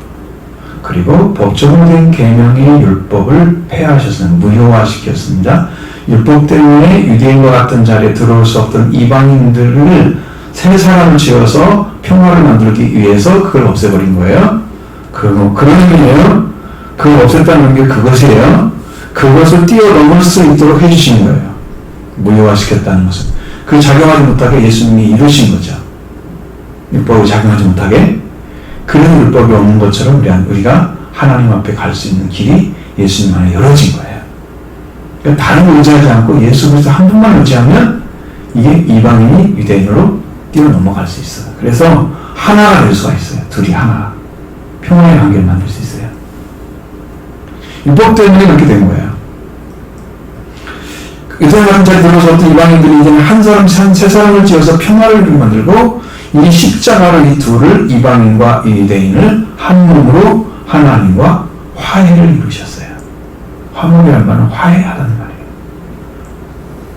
그리고 법정으로 된 계명의 율법을 폐하셨습니다. 무효화시켰습니다. 율법 때문에 유대인과 같은 자리에 들어올 수 없던 이방인들을 세 사람을 지어서 평화를 만들기 위해서 그걸 없애버린 거예요. 그런 의미예요. 그걸 없앴다는 게 그것이에요. 그것을 뛰어넘을 수 있도록 해주신 거예요. 무효화시켰다는 것은. 그 작용하지 못하게 예수님이 이루신 거죠. 율법이 작용하지 못하게. 그런 율법이 없는 것처럼 우리가 하나님 앞에 갈 수 있는 길이 예수님 안에 열어진 거예요. 그러니까 다른 걸 의지하지 않고 예수 그리스도 한 분만 의지하면 이게 이방인이 유대인으로 뛰어넘어갈 수 있어요. 그래서 하나가 될 수가 있어요. 둘이 하나. 평화의 관계를 만들 수 있어요. 율법 때문에 그렇게 된 거예요. 유대인 같은 자리 들어서 어떤 이방인들이 이제는 한 사람, 세 사람을 지어서 평화를 만들고 이 십자가로 이 둘을 이방인과 유대인을 한 몸으로 하나님과 화해를 이루셨어요. 화목이란 말은 화해하다는 말이에요.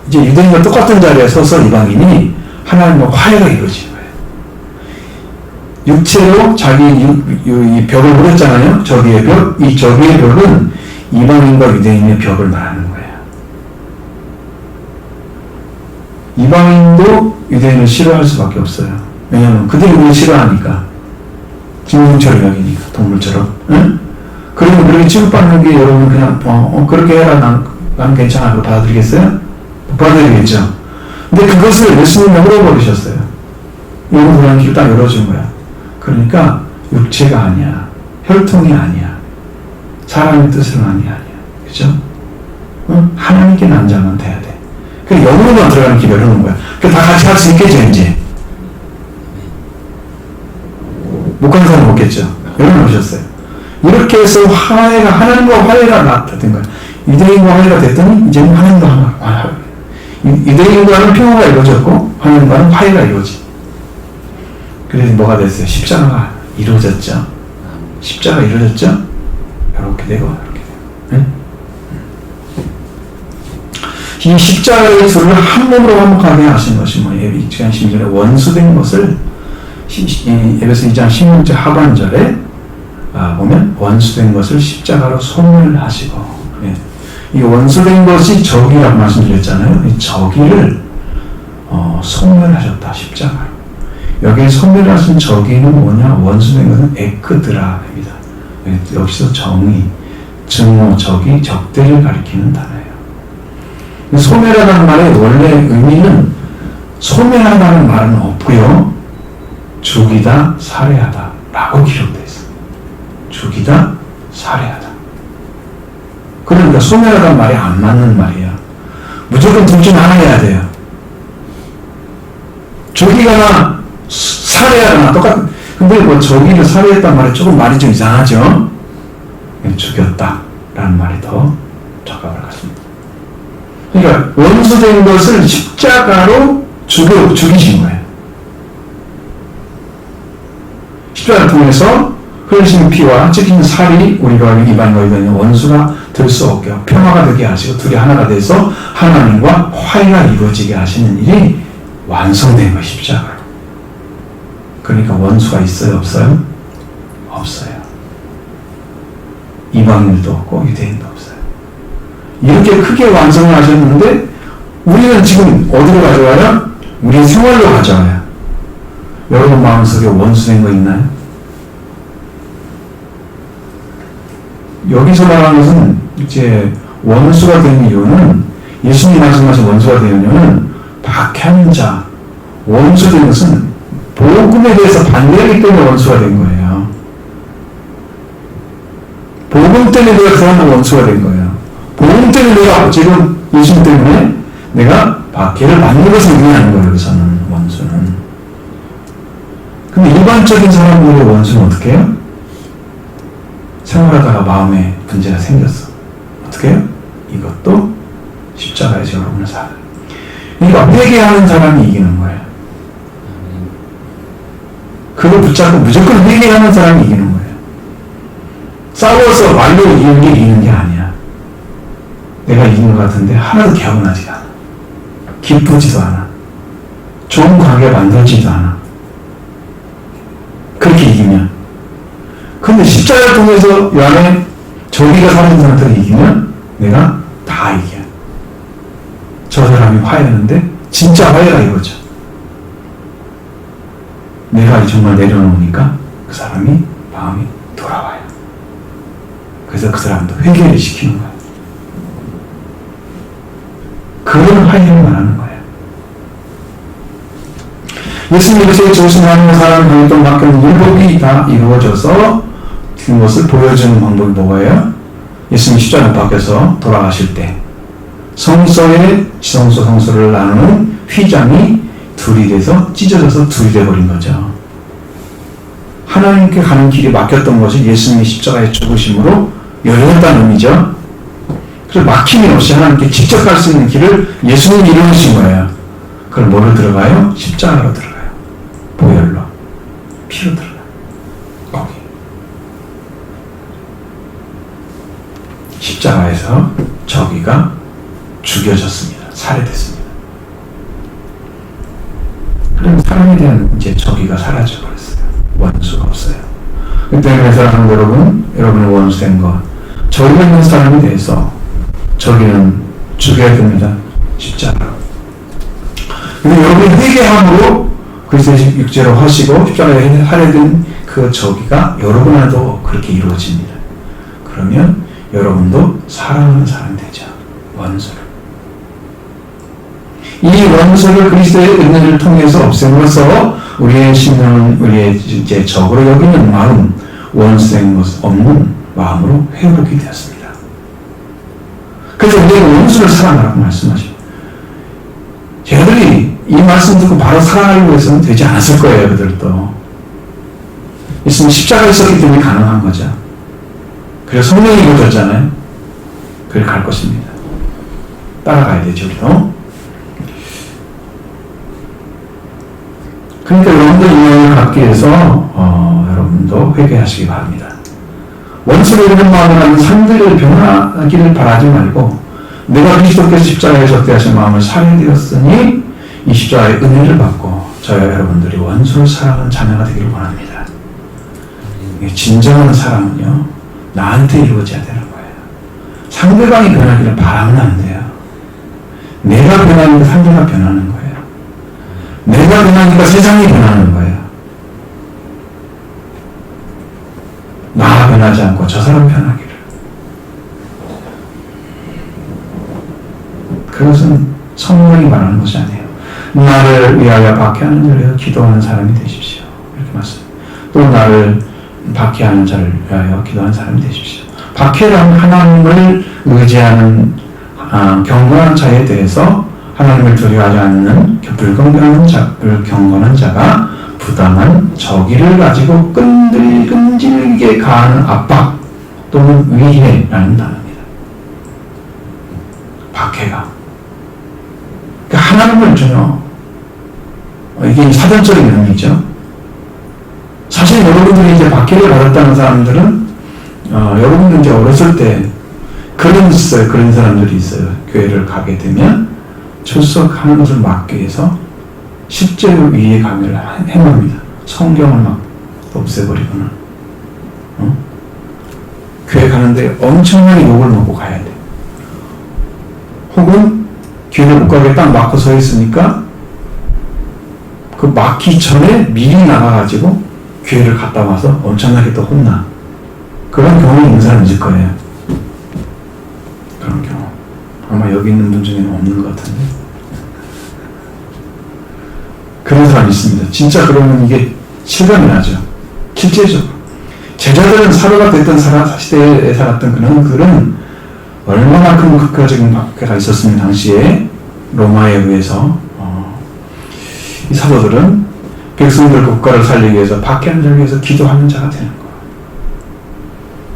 이제 유대인과 똑같은 자리에 서서 이방인이 하나님과 화해가 이루어진 거예요. 육체로 자기 이 벽을 무렸잖아요. 저기의 벽. 이 저기의 벽은 이방인과 유대인의 벽을 말하는 거예요. 이방인도 유대인을 싫어할 수밖에 없어요. 왜냐하면 그들이 우리를 싫어하니까. 짐승처럼 여기니까. 동물처럼. 응? 그러면 그렇게 취급받는 게 여러분 그냥 그렇게 해라. 나는 괜찮아. 그거 받아들이겠어요? 못 받아들이겠죠. 근데 그것을 예수님이 열어버리셨어요. 여러분들은 길 딱 열어준 거야. 그러니까 육체가 아니야. 혈통이 아니야. 사람의 뜻은 아니야. 그죠? 응? 하나님께 난 자만 돼야 돼. 그냥 영으로만 들어가는 길 열어놓은 거야. 다 같이 할 수 있겠죠, 이제. 못 가는 사람 없겠죠. 열어놓으셨어요. 이렇게 해서 하나님과 화해가 된 거야. 유대인과 화해가 됐더니 이제는 하나님과 화해가. 유대인과는 평화가 이루어졌고 하나님과는 화해가 이루어지. 그래서 뭐가 됐어요? 십자가가 이루어졌죠. 십자가 이루어졌죠. 이렇게 되고 이렇게 되고. 네? 이 십자가의 둘을 한 몸으로 화목하게 하신 것이 뭐예요? 2장 16절에 원수된 것을 에베소 2장 16절 하반절에 보면 원수된 것을 십자가로 소멸하시고. 네. 이 원수된 것이 적이라고 말씀드렸잖아요. 이 적이를 소멸하셨다. 십자가로. 여기에 소멸하신 적이는 뭐냐? 원수된 것은 에크드라입니다. 여기서 정의, 증오, 적이, 적대를 가리키는 단어예요. 소멸하다는 말의 원래 의미는 소멸하다는 말은 없고요. 죽이다, 살해하다 라고 기록되어 있습니다. 죽이다, 살해하다. 그러니까 소멸하다는 말이 안 맞는 말이에요. 무조건 둘 중 하나 해야 돼요. 죽이거나 살해하거나 똑같은. 근데 뭐 저기를 살해했단 말이 조금 말이 좀 이상하죠. 죽였다 라는 말이 더 적합할 것 같습니다. 그러니까 원수된 것을 십자가로 죽이신 거예요. 십자가를 통해서 흘리신 피와 찢긴 살이 우리가 이방인과 유대인의 원수가 될 수 없게 평화가 되게 하시고 둘이 하나가 돼서 하나님과 화해가 이루어지게 하시는 일이 완성된 것이 십자가로. 그러니까 원수가 있어요? 없어요? 없어요. 이방인도 없고 유대인도 없어요. 이렇게 크게 완성을 하셨는데 우리는 지금 어디로 가져와요? 우리의 생활로 가져와요. 여러분 마음속에 원수된 거 있나요? 여기서 말하는 것은 이제 원수가 된 이유는 예수님 말씀하신 원수가 된 이유는 박해하는 자, 원수된 것은 복음에 대해서 반대하기 때문에 원수가 된 거예요. 복음 때문에 내가 그 사람과 원수가 된 거예요. 복음 때문에 내가 지금 예수님 때문에 내가 박해를 받는 것을 의미하는 거예요. 여기서는 원수는. 근데 일반적인 사람들의 원수는 어떻게 해요? 생활하다가 마음에 문제가 생겼어. 어떻게 해요? 이것도 십자가에서 여러분을 살아요. 그러니까 회개하는 사람이 이기는 거예요. 그걸 붙잡고 무조건 회개하는 사람이 이기는 거예요. 싸워서 말로 이기는 게 아니야. 내가 이긴 것 같은데 하나도 개운하지가 않아. 기쁘지도 않아. 좋은 관계 만들지도 않아. 그렇게 이기면. 근데 십자가를 통해서 이 안에 저기가 사는 상태를 이기면 내가 다 이겨. 저 사람이 화해하는데 진짜 화해가 이거죠. 내가 정말 내려놓으니까 그 사람이 마음이 돌아와요. 그래서 그 사람도 회개를 시키는 거예요. 그런 화해를 말하는 거예요. 예수님께서 조심하는 사람 병동 맡기는 율법이 다 이루어져서 그것을 보여주는 방법이 뭐예요? 예수님 십자가 밖에서 돌아가실 때 성소에 지성소 성소를 나누는 휘장이 둘이 돼서 찢어져서 둘이 돼버린 거죠. 하나님께 가는 길이 막혔던 것이 예수님이 십자가에 죽으심으로 열렸다는 의미죠. 그래서 막힘이 없이 하나님께 직접 갈 수 있는 길을 예수님이 이루신 거예요. 그걸 뭐로 들어가요? 십자가로 들어가요. 보혈로. 피로 들어가요. 거기. 십자가에서 저기가 죽여졌습니다. 살해됐습니다. 그럼 사람에 대한 이제 저기가 사라져버렸어요. 원수가 없어요. 그때 그래서 여러분의 원수된 것, 저기가 있는 사람에 대해서 저기는 죽여야 됩니다. 십자가로. 근데 여러분이 회개함으로 그리스도의 육체로 하시고 십자가에 살해된 그 저기가 여러분에도 그렇게 이루어집니다. 그러면 여러분도 사랑하는 사람이 되죠. 원수를. 이 원수를 그리스도의 은혜를 통해서 없앰으로써 우리의 심령은 우리의 이제 적으로 여기는 마음, 원수된 것 없는 마음으로 회복이 되었습니다. 그래서 우리가 원수를 사랑하라고 말씀하죠. 쟤들이 이 말씀 듣고 바로 사랑하려고 해서는 되지 않았을 거예요. 그들도. 예수님 십자가에 있었기 때문에 가능한 거죠. 그래서 성령이 이루어졌잖아요. 그걸 갈 것입니다. 따라가야 되죠. 우리도. 그러니까 여러분들 인연을 갖기 위해서 여러분도 회개하시기 바랍니다. 원수를 이런 마음을 하는 삶들을 변하기를 바라지 말고 내가 그리스도께서 십자가에 적대하신 마음을 살해되었으니 이 십자가의 은혜를 받고 저와 여러분들이 원수를 사랑하는 자녀가 되기를 원합니다. 진정한 사랑은요 나한테 이루어져야 되는 거예요. 상대방이 변하기를 바라면 안 돼요. 내가 변하니까 상대가 변하는 거예요. 내가 변하니까 세상이 변하는 거예요. 나 변하지 않고 저 사람 변하기를. 그것은 성령이 말하는 것이 아니에요. 나를 위하여 박해하는 자를 위하여 기도하는 사람이 되십시오. 이렇게 말씀합니다. 또 나를 박해하는 자를 위하여 기도하는 사람이 되십시오. 박해란 하나님을 의지하는 경건한 자에 대해서 하나님을 두려워하지 않는 불경건한 자가 부당한 저기를 가지고 끈질기게 가하는 압박 또는 위해라는 단어입니다. 박해가. 그러니까 하나님을 전혀 이게 사전적인 의미죠. 사실 여러분들이 이제 박해를 받았다는 사람들은 여러분들 이제 어렸을 때 그런 사람들이 있어요. 교회를 가게 되면 출석하는 것을 막기 위해서 실제로 위에 강의를 해놓습니다. 성경을 막 없애버리거나 교회 가는데 엄청나게 욕을 먹고 가야 돼. 혹은 길을 못 가게 딱 막고 서 있으니까 그 막기 전에 미리 나가가지고 기회를 갖다 와서 엄청나게 또 혼나. 그런 경험이 있는 사람 있을 거예요. 그런 경험. 아마 여기 있는 분 중에는 없는 것 같은데. 그런 사람이 있습니다. 진짜 그러면 이게 실감이 나죠. 실제적으로. 제자들은 사로가 됐던 시대에 살았던 그런 얼마나 큰 국가적인 박해가 있었으면 당시에 로마에 의해서 이 사도들은 백성들 국가를 살리기 위해서 박해하는 자를 위해서 기도하는 자가 되는 거예요.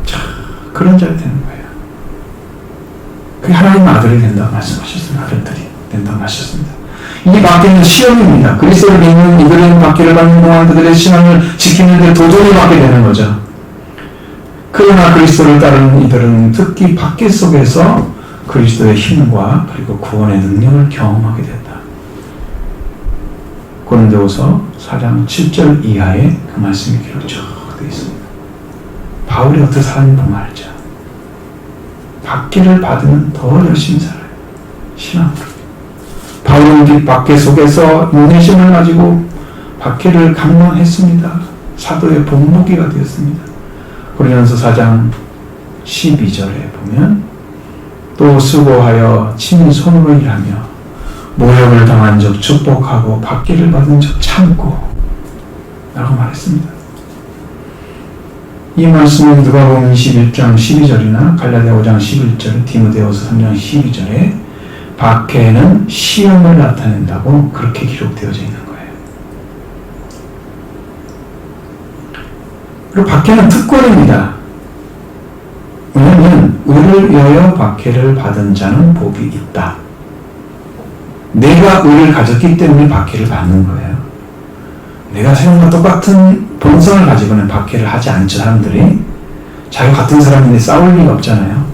자, 그런 자가 되는 거예요. 그게 하나님 아들이 된다고 말씀하셨습니다. 아들들이 된다고 하셨습니다. 이 박해는 시험입니다. 그리스도를 믿는 이들은 박해를 받는 동안 그들의 신앙을 지키는데 도전을 받게 되는 거죠. 그러나 그리스도를 따르는 이들은 특히 박해 속에서 그리스도의 힘과 그리고 구원의 능력을 경험하게 된다. 고린도후서 4장 7절 이하에 그 말씀이 기록되어 있습니다. 바울이 어떻게 살았는지 보면 알죠. 박해를 받으면 더 열심히 살아요. 신앙으로. 바울은 박해 속에서 인내심을 가지고 박해를 감당했습니다. 사도의 본보기가 되었습니다. 고린도서 4장 12절에 보면 또 수고하여 친히 손으로 일하며 모욕을 당한 적 축복하고 박해를 받은 적 참고 라고 말했습니다. 이 말씀은 누가복음 21장 12절이나 갈라디아 5장 11절, 디모데후서 3장 12절에 박해는 시험을 나타낸다고 그렇게 기록되어져 있는 거예요. 그리고 박해는 특권입니다. 왜냐하면 의를 위하여 박해를 받은 자는 복이 있다. 내가 의를 가졌기 때문에 박해를 받는 거예요. 내가 세상과 똑같은 본성을 가지고는 박해를 하지 않죠. 사람들이 자기가 같은 사람인데 싸울 리가 없잖아요.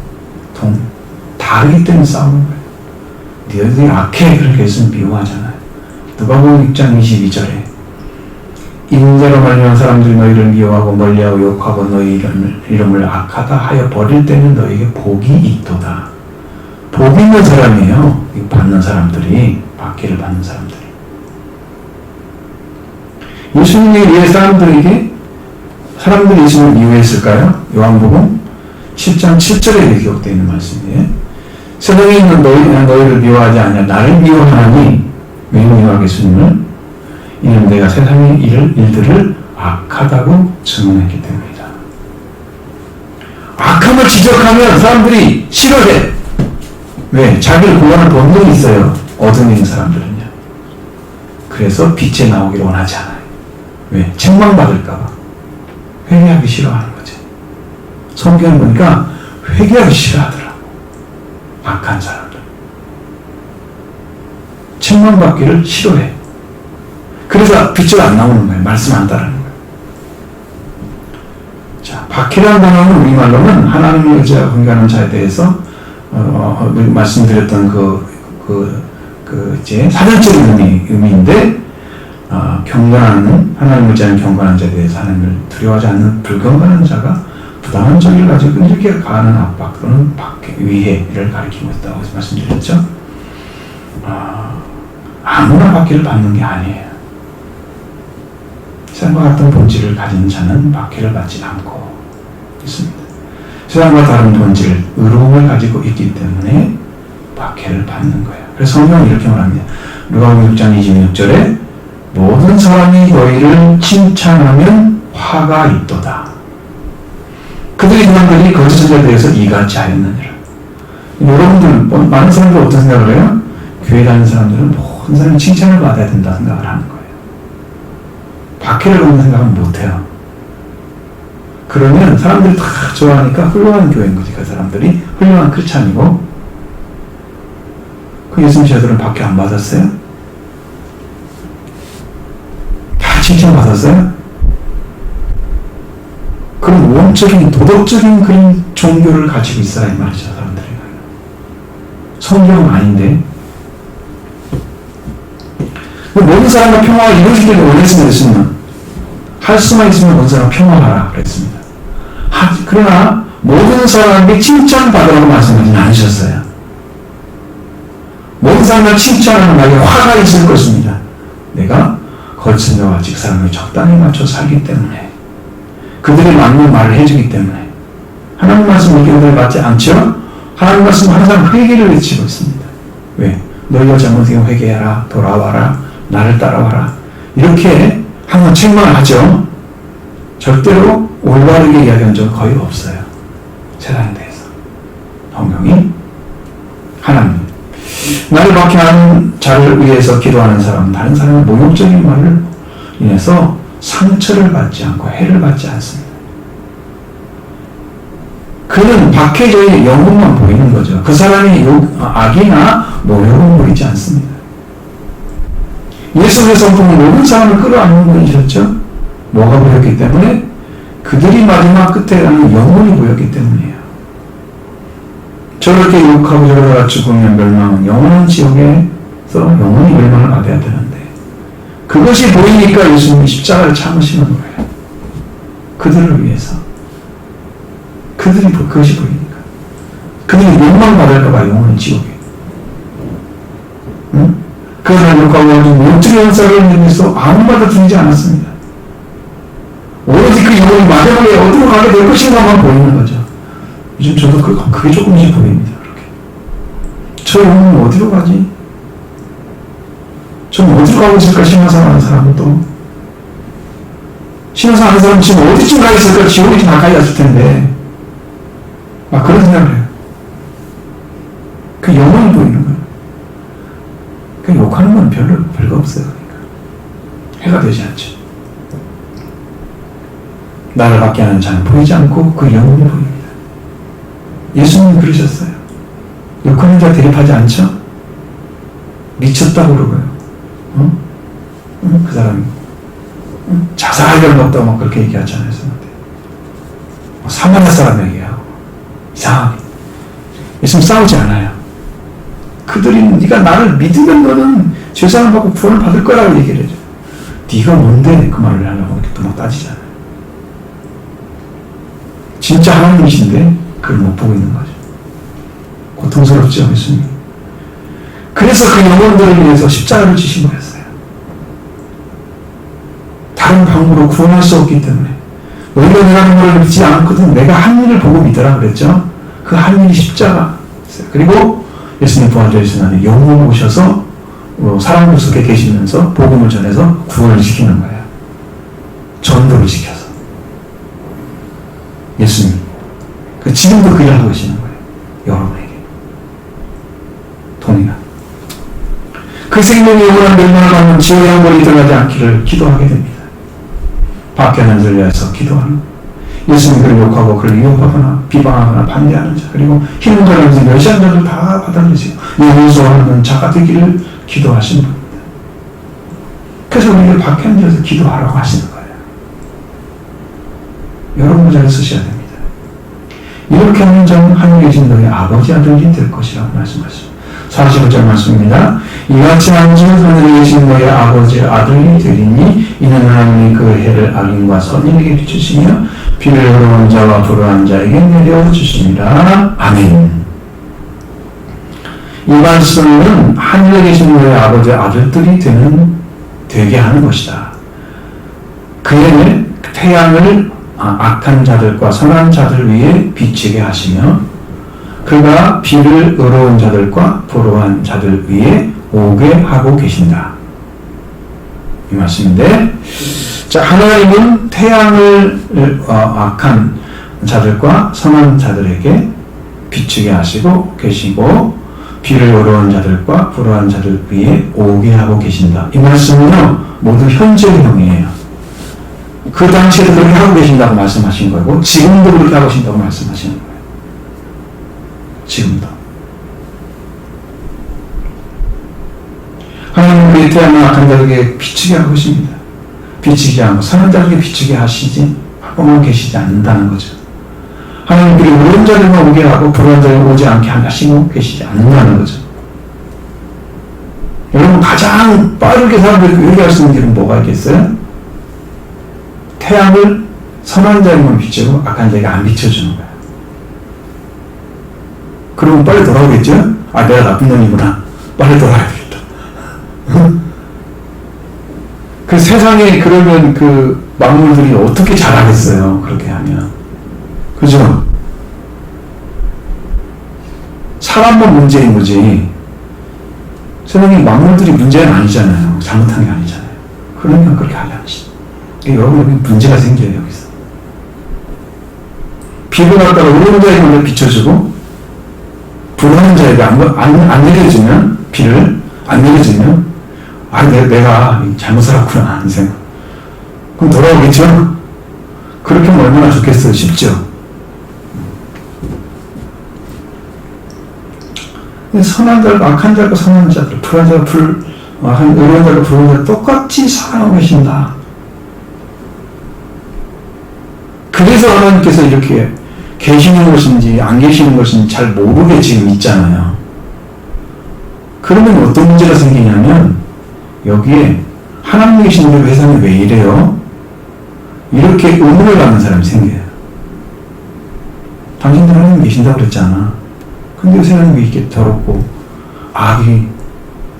다르기 때문에 싸우는 거예요. 너희들이 악해, 그렇게 했으면 미워하잖아요. 누가복음 6장 22절에 인자로 말미암아 사람들이 너희를 미워하고 멀리하고 욕하고 너희 이름을 악하다 하여 버릴 때는 너희에게 복이 있도다. 복 있는 사람이에요. 받는 사람들이, 박해를 받는 사람들이. 예수님이 왜 사람들이 예수님을 미워했을까요? 요한복음 10장 7절에 기록되어 있는 말씀이에요. 세상에 있는 너희를 미워하지 않냐. 나를 미워하니 왜 미워하겠습니까? 이는 내가 세상의 일들을 악하다고 증언했기 때문이다. 악함을 지적하면 사람들이 싫어해. 왜? 자기를 구원할 본능이 있어요. 어둠에 있는 사람들은요. 그래서 빛에 나오기를 원하지 않아요. 왜? 책망받을까봐. 회개하기 싫어하는 거죠. 성경을 보니까 회개하기 싫어하더라고. 악한 사람들. 책망받기를 싫어해. 그래서 빛을 안 나오는 거예요. 말씀 안 따르는 거예요. 자, 박해라는 단어는 우리말로는 하나님을 의지하고 경배하는 자에 대해서 말씀드렸던 이제 사전적인 의미인데, 경건하는, 하나님을 의지하는 경건한 자에 대해서 하나님을 두려워하지 않는 불경건한 자가 부당한 정의를 가지고 이렇게 가하는 압박 또는 박해, 위해를 가리키고 있다고 말씀드렸죠. 아무나 박해를 받는 게 아니에요. 세상과 같은 본질을 가진 자는 박해를 받지 않고 있습니다. 세상과 다른 본질, 의로움을 가지고 있기 때문에 박해를 받는 거예요. 그래서 성경은 이렇게 말합니다. 누가복음 6장 26절에 모든 사람이 너희를 칭찬하면 화가 있도다. 그들의 사람들이 거짓 선자에 대해서 이같이 하였느니라. 여러분들, 많은 사람들 어떤 생각을 해요? 교회 다니는 사람들은 모든 사람이 칭찬을 받아야 된다 생각을 하는 거예요. 박해를 받는 생각은 못해요. 그러면 사람들이 다 좋아하니까 훌륭한 교회인 거지. 그 사람들이 훌륭한 크리스찬이고. 그 예수님 제자들은 박해 안 받았어요? 다 칭찬받았어요? 그런 원적인 도덕적인 그런 종교를 가지고 있어라 이 말이죠. 사람들이. 성경은 아닌데. 모든 사람과 평화가 이루어지기를 원했으면 할 수만 있으면 모든 사람 평화하라 그랬습니다. 그러나 모든 사람이 칭찬받으라고 말씀하지는 않으셨어요. 모든 사람을 칭찬하는 말에 화가 있을 것입니다. 내가 거친 자와 직사람을 적당히 맞춰 살기 때문에, 그들이 맞는 말을 해주기 때문에. 하나님 말씀 의견들 맞지 않죠? 하나님 말씀 항상 회개를 외치고 있습니다. 왜? 너희가 잘못하면 회개해라, 돌아와라, 나를 따라와라. 이렇게 항상 책망을 하죠. 절대로 올바르게 이야기한 적은 거의 없어요. 세상에 대해서. 분명히 하나님, 나를 박해하는 자를 위해서 기도하는 사람은 다른 사람의 모욕적인 말을 인해서 상처를 받지 않고 해를 받지 않습니다. 그는 박해자의 영혼만 보이는 거죠. 그 사람이 악이나 모욕은 보이지 않습니다. 예수의 성품은 모든 사람을 끌어안는 분이셨죠. 뭐가 보였기 때문에? 그들이 마지막 끝에 가는 영혼이 보였기 때문이에요. 저렇게 욕하고 저러다가 죽으면 멸망은 영원한 지옥에서 영원히 멸망을 받아야 되는데, 그것이 보이니까 예수님이 십자가를 참으시는 거예요. 그들을 위해서. 그것이 보이니까. 그들이 멸망받을까봐 영원한 지옥에. 응? 그 사람 욕하고 어떻게 연사를 위해서 아무 말도 들리지 않았습니다. 오로지 그 영혼이 마지막에 어디로 가게 될 것인가만 보이는 거죠. 요즘 저도 그게 조금씩 보입니다. 그렇게. 저 영혼은 어디로 가지? 좀 어디로 가고 있을까? 신앙생활 하는 사람은 또. 신앙생활 하는 사람은 지금 어디쯤 가 있을까? 지옥이 좀 가까이 왔을 텐데. 막 그런 생각을 해요. 그 영혼이 보이는 거예요. 그 욕하는 건 별거 없어요. 그러니까. 해가 되지 않죠. 나를 받게 하는 자는 보이지 않고 그 영혼이 보입니다. 예수님이 그러셨어요. 욕하는 자 대립하지 않죠? 미쳤다고 그러고요. 그 사람이 자살을 먹다고 막 그렇게 얘기하잖아요. 사마리아 사람에게요. 이상하게. 예수님 싸우지 않아요. 그들이 네가 나를 믿으면 너는 죄사함 받고 구원을 받을 거라고 얘기를 해줘. 네가 뭔데 그 말을 하려고 이렇게 또 막 따지잖아요. 진짜 하나님이신데 그걸 못 보고 있는 거죠. 고통스럽죠, 예수님. 그래서 그 영혼들을 위해서 십자가를 지신 거였어요. 다른 방법으로 구원할 수 없기 때문에. 너희가 내가 하는 걸 믿지 않거든 내가 한 일을 보고 믿으라 그랬죠. 그 한 일이 십자가였어요. 그리고 예수님 부활절 순환에 영웅을 오셔서 사람들 속에 계시면서 복음을 전해서 구원을 시키는 거예요. 전도를 시켜서. 예수님. 지금도 그 일을 하고 계시는 거예요. 여러분에게. 동의가. 그 생명이 영원한 멸망을 받는 지옥의 영혼이 들어가지 않기를 기도하게 됩니다. 박해하는 자를 위해서 기도하는, 예수님 그를 욕하고 그를 위협하거나 비방하거나 반대하는 자, 그리고 힘을 가면서 멸시하는 자들 다 받아들이시고 용서하는 자가 되기를 기도하시는 겁니다. 그래서 우리를 박해하는 자에서 기도하라고 하시는 거예요. 여러분 잘 쓰셔야 됩니다. 이렇게 하는 자는 하늘에 계신 너희 아버지 아들이 될 것이라고 말씀하십니다. 45절 말씀입니다. 이같이 하는 자는 하늘에 계신 너희 아버지 아들이 되리니 이는 하나님이 그 해를 악인과 선인에게 비추시며 비를 의로운 자와 불의한 자에게 내려주십니다. 아멘. 이 말씀은 하늘에 계신 너희 아버지 아들들이 되게 하는 것이다. 그 해를 태양을 악한 자들과 선한 자들 위에 비치게 하시며 그가 비를 의로운 자들과 불의한 자들 위에 오게 하고 계신다. 이 말씀인데, 자, 하나님은 태양을 악한 자들과 선한 자들에게 비추게 하시고 계시고 비를 의로운 자들과 불의한 자들 위에 오게 하고 계신다. 이 말씀은요 모두 현재형이에요. 그 당시에도 그렇게 하고 계신다고 말씀하신 거고 지금도 그렇게 하고 계신다고 말씀하시는 거예요. 지금도. 하나님은 그 태양을 악한 자에게 비추게 하고 계십니다. 비추게 하고 선한 자에게 비추게 하시지 하고만 계시지 않는다는 거죠. 하나님께서 의로운 자들만 오게 하고 불의한 자를 오지 않게 하시고 계시지 않는다는 거죠. 여러분 가장 빠르게 사람들이 요리할 수 있는 길은 뭐가 있겠어요? 태양을 선한 자에게만 비추고 악한 자에게 안 비춰주는 거예요. 그러면 빨리 돌아오겠죠? 아, 내가 나쁜 놈이구나. 빨리 돌아가야 되겠다. 그 세상에 그러면 그 만물들이 어떻게 자라겠어요? 그렇게 하면. 그죠? 사람만 문제인 거지. 세상에 만물들이 문제는 아니잖아요. 잘못한 게 아니잖아요. 그러니까 그렇게 하려는 것이죠. 여러분, 여기 문제가 생겨요, 여기서. 비를 갖다가 의로운 자에게 비춰주고, 불하는 자에게 안 내려주면, 비를 안 내려주면, 아, 내가 잘못 살았구나, 하는 생각. 그럼 돌아오겠죠? 그렇게 하면 얼마나 좋겠어요, 쉽죠? 선한 자가 악한 자가 선한 자들, 불한 자가 의로운 자가 불한 자를 똑같이 사랑하고 계신다. 그래서 하나님께서 이렇게 계시는 것인지 안 계시는 것인지 잘 모르게 지금 있잖아요. 그러면 어떤 문제가 생기냐면 여기에 하나님 계시는데 세상에 왜 이래요? 이렇게 의문을 갖는 사람이 생겨요. 당신들 하나님 계신다고 그랬잖아. 근데 세상에 왜 이렇게 더럽고 악이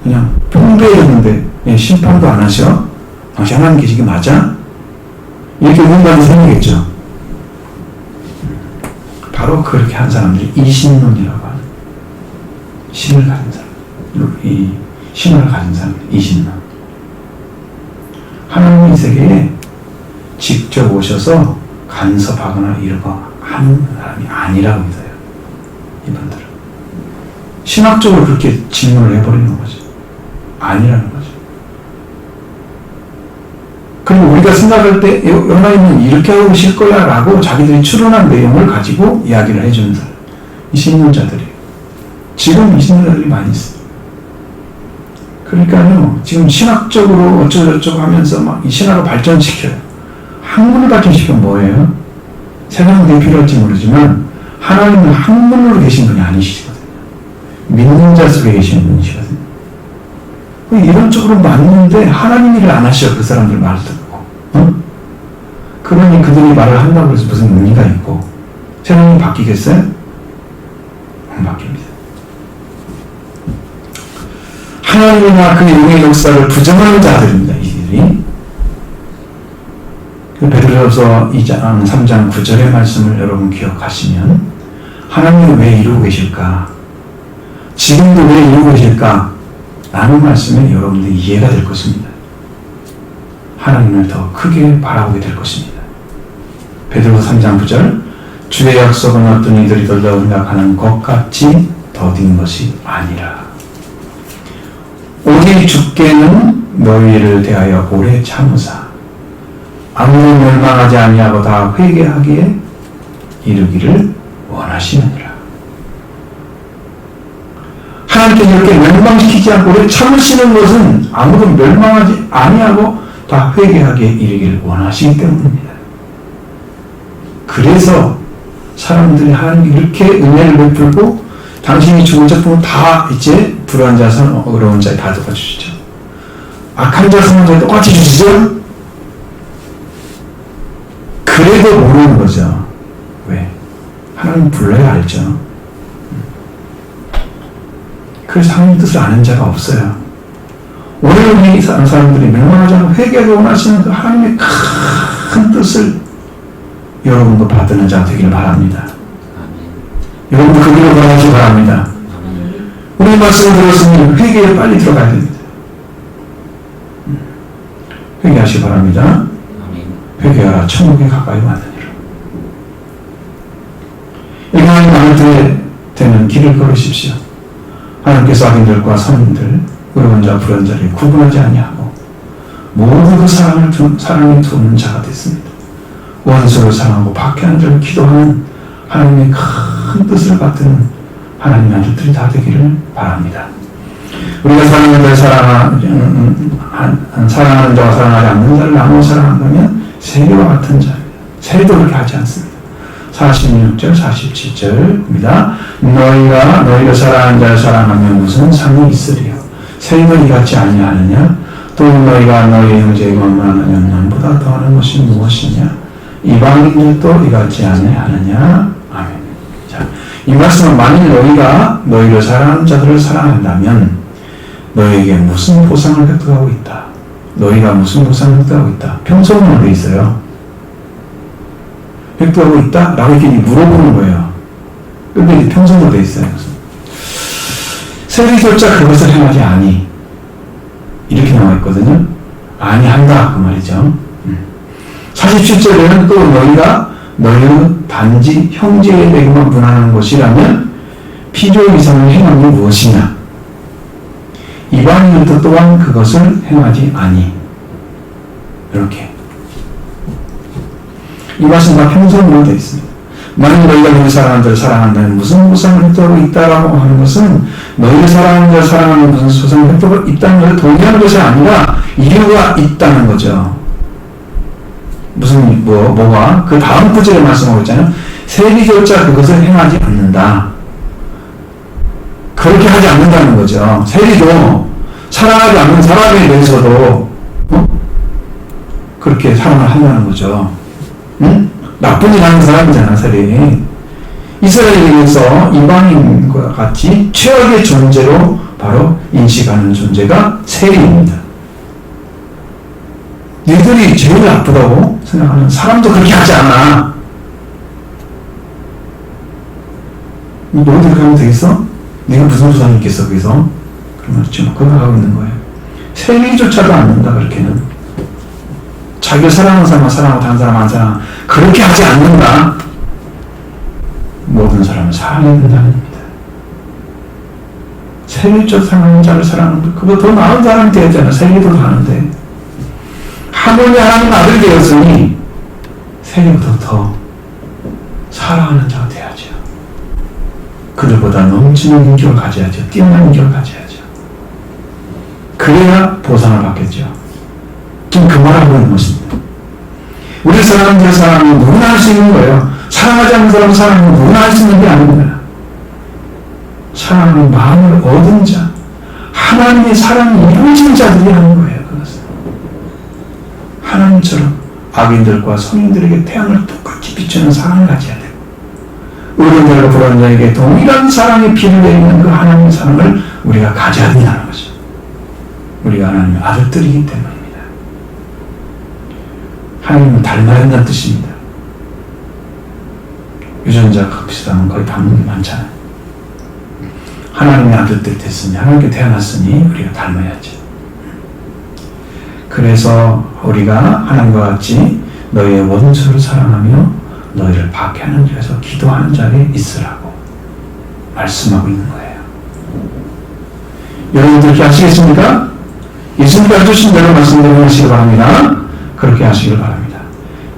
그냥 평배해졌는데 심판도 안 하셔? 당신 하나님 계시게 맞아? 이렇게 의문받는 생기겠죠. 바로 그렇게 한 사람들이 이신론이라고 하는 신을 가진 사람, 이 신을 가진 사람, 이신론. 하나님의 세계에 직접 오셔서 간섭하거나 이러고 하는 사람이 아니라고 믿어요. 이분들은 신학적으로 그렇게 질문을 해버리는 거죠. 아니라는 거죠. 그리고 우리가 생각할 때 하나님은 이렇게 하고 계실 거야 라고 자기들이 추론한 내용을 가지고 이야기를 해주는 사람, 이 신론자들이에요. 지금 이 신론자들이 많이 있어요. 그러니까요, 지금 신학적으로 어쩌고저쩌고 하면서 막 이 신학을 발전시켜요. 학문을 발전시키면 뭐예요? 세상에 그게 필요할지 모르지만 하나님은 학문으로 계신 분이 아니시거든요. 믿는 자 속에 계시는 분이시거든요. 이런 쪽으로 맞는데 하나님 일을 안 하셔. 그 사람들 말을 듣고. 그러니 그들이 말을 한다고 해서 무슨 의미가 있고 세상이 바뀌겠어요? 안 바뀝니다. 하나님이나 그 용의 역사를 부정하는 자들입니다. 이들이. 베드로서 2장 3장 9절의 말씀을 여러분 기억하시면 하나님이 왜 이루고 계실까? 지금도 왜 이루고 계실까? 라는 말씀에 여러분들이 이해가 될 것입니다. 하나님을 더 크게 바라보게 될 것입니다. 베드로서 3장 9절 주의 약속은 어떤 이들이 더디다고 생각하는 것 같이 더딘 것이 아니라 오직 주께는 너희를 대하여 오래 참으사 아무도 멸망하지 아니하고 다 회개하기에 이르기를 원하시느니라. 하나님께서 이렇게 멸망시키지 않고 오래 참으시는 것은 아무도 멸망하지 아니하고 다 회개하기에 이르기를 원하시기 때문입니다. 그래서 사람들이 하나님께 이렇게 은혜를 베풀고 당신이 죽은 작품은 다 이제 불의한 자, 어려운 자에 다 똑같이 주시죠. 악한 자, 선한 자에 똑같이 주시죠. 그래도 모르는 거죠. 왜? 하나님 불러야 알죠. 그래서 하나님 뜻을 아는 자가 없어요. 오늘 이 사람들이 멸망하지 않고 회개를 원하시는 그 하나님의 큰 뜻을 여러분도 받드는 자가 되기를 바랍니다. 여러분도 그 길을 걸어가시기 바랍니다. 우리 말씀을 들었으니 회개에 빨리 들어가야 됩니다. 회개하시기 바랍니다. 회개하라 천국에 가까이 왔느니라. 하나님 아들 되는 길을 걸으십시오. 하나님께서 악인들과 선인들, 의로운 자, 불의한 자를 구분하지 아니하고 모두 그 사랑에 두는 자가 됐습니다. 원수를 사랑하고 박해하는 자를 기도하는 하나님의 큰 뜻을 받드는 하나님의 아들들이 다 되기를 바랍니다. 우리가 사랑하는 자와 사랑하지 않는 자를 나누어 사랑한다면 세계와 같은 자입니다. 세계도 그렇게 하지 않습니다. 46절, 47절입니다. 너희가 사랑하는 자를 사랑하면 무슨 상이 있으리요? 세계가 이같지 아니하느냐? 또 너희가 너희 형제에게 원망하면 남보다 더하는 것이 무엇이냐? 이방인들도 이같지 아니하느냐? 아멘. 자, 이 말씀은 만일 너희가 너희를 사랑하는 자들을 사랑한다면 너희에게 무슨 보상을 획득하고 있다. 너희가 무슨 보상을 획득하고 있다. 평소문으로 돼 있어요. 획득하고 있다? 라고 이렇게 물어보는 거예요. 근데 이제 평소문으로 돼 있어요. 세리조차 그것을 행하지 아니. 이렇게 나와 있거든요. 아니한다 그 말이죠. 47절에는 또 너희가 너희는 단지 형제에게만 분하는 것이라면 필요 이상을 행함이 무엇이냐. 이방인들도 또한 그것을 행하지 아니. 이렇게 이 말씀 다 평소문으로 되어 있습니다. 만약 너희가 너희 사랑하는 자를 사랑한다면 무슨 보상을 획득하고 있다라고 하는 것은 너희를 사랑하는 자를 사랑하는 무슨 보상을 획득하고 있다는 것을 동의하는 것이 아니라 이유가 있다는 거죠. 무슨 뭐가 그 다음 구절에 말씀하고 있잖아요. 세리조차 그것을 행하지 않는다. 그렇게 하지 않는다는 거죠. 세리도 사랑하지 않는 사람에 대해서도 그렇게 사랑을 한다는 거죠. 응? 나쁜 일 하는 사람이잖아, 세리. 이스라엘에서 이방인과 같이 최악의 존재로 바로 인식하는 존재가 세리입니다. 너희들이 제일 나쁘다고 생각하는 사람도 그렇게 하지 않아. 너희들 그렇게 하면 되겠어? 네가 무슨 부상이 있겠어, 거기서? 그런 말 지금 그거 하고 있는 거예요. 세리조차도 않는다, 그렇게는. 자기를 사랑하는 사람은 사랑하고 다른 사람 안 사랑하고 그렇게 하지 않는다. 모든 사람을 사랑해야 된다는 겁니다. 세리조차 사랑하는 자를 사랑하는 것, 그거 더 나은 사람이 되었잖아. 세리도 하는데. 하나님의 하나님 아들이 되었으니 세리보다 더 사랑하는 자가 되어야죠. 그들보다 넘치는 인격을 가져야죠. 뛰어난 인격을 가져야죠. 그래야 보상을 받겠죠. 지금 그 말하고 있는 것입니다. 우리 사랑하는 자 사랑은 누구나 할 수 있는 거예요. 사랑하지 않는 사람 사랑은 누구나 할 수 있는 게 아닙니다. 사랑하는 마음을 얻은 자, 하나님의 사랑이 이루어진 자들이 하는 거예요. 그것은 하나님처럼 악인들과 선인들에게 태양을 똑같이 비추는 사랑을 가져야 되고, 의인들과 불의한 자에게 동일한 사랑의 피를 내리는 그 하나님의 사랑을 우리가 가져야 된다는 거죠. 우리가 하나님의 아들들이기 때문입니다. 하나님은 닮아야 한다는 뜻입니다. 유전자가 비슷하면 거의 닮는 게 많잖아요. 하나님의 아들들이 됐으니, 하나님께 태어났으니 우리가 닮아야죠. 그래서 우리가 하나님과 같이 너희의 원수를 사랑하며 너희를 박해하는 자에서 기도하는 자리에 있으라고 말씀하고 있는 거예요. 여러분들 그렇게 하시겠습니까? 예수님께서 주신 대로 말씀대로 하시기 바랍니다. 그렇게 하시길 바랍니다.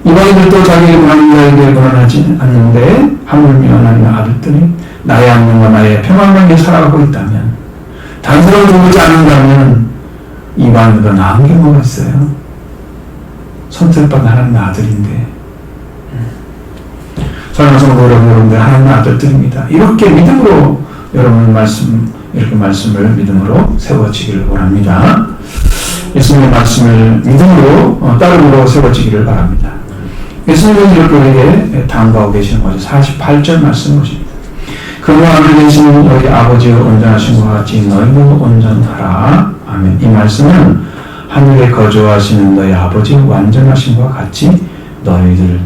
이방인들도 자기의 하나님에게 불안하지 않는데 하물며 하나님의 아들들이 나의 안녕과 나의 평안관계에 살아가고 있다면, 다른 사람을 보지 않는다면 이방인보다 나은 게 뭐가 있어요? 선택받은 하나님의 아들인데. 사랑하는 성도 여러분들, 하나님의 아들들입니다. 이렇게 믿음으로 여러분 이렇게 말씀을 믿음으로 세워지기를 원합니다. 예수님의 말씀을 믿음으로 따름으로 세워지기를 바랍니다. 예수님은 이렇게 우리에게 당부하고 계시는 거죠. 48절 말씀 보십니다. 그러나 하늘에 계시는 너희 아버지가 온전하신 것 같이 너희도 온전하라. 아멘. 이 말씀은 하늘에 거주하시는 너희 아버지가 완전하신 것 같이 너희들이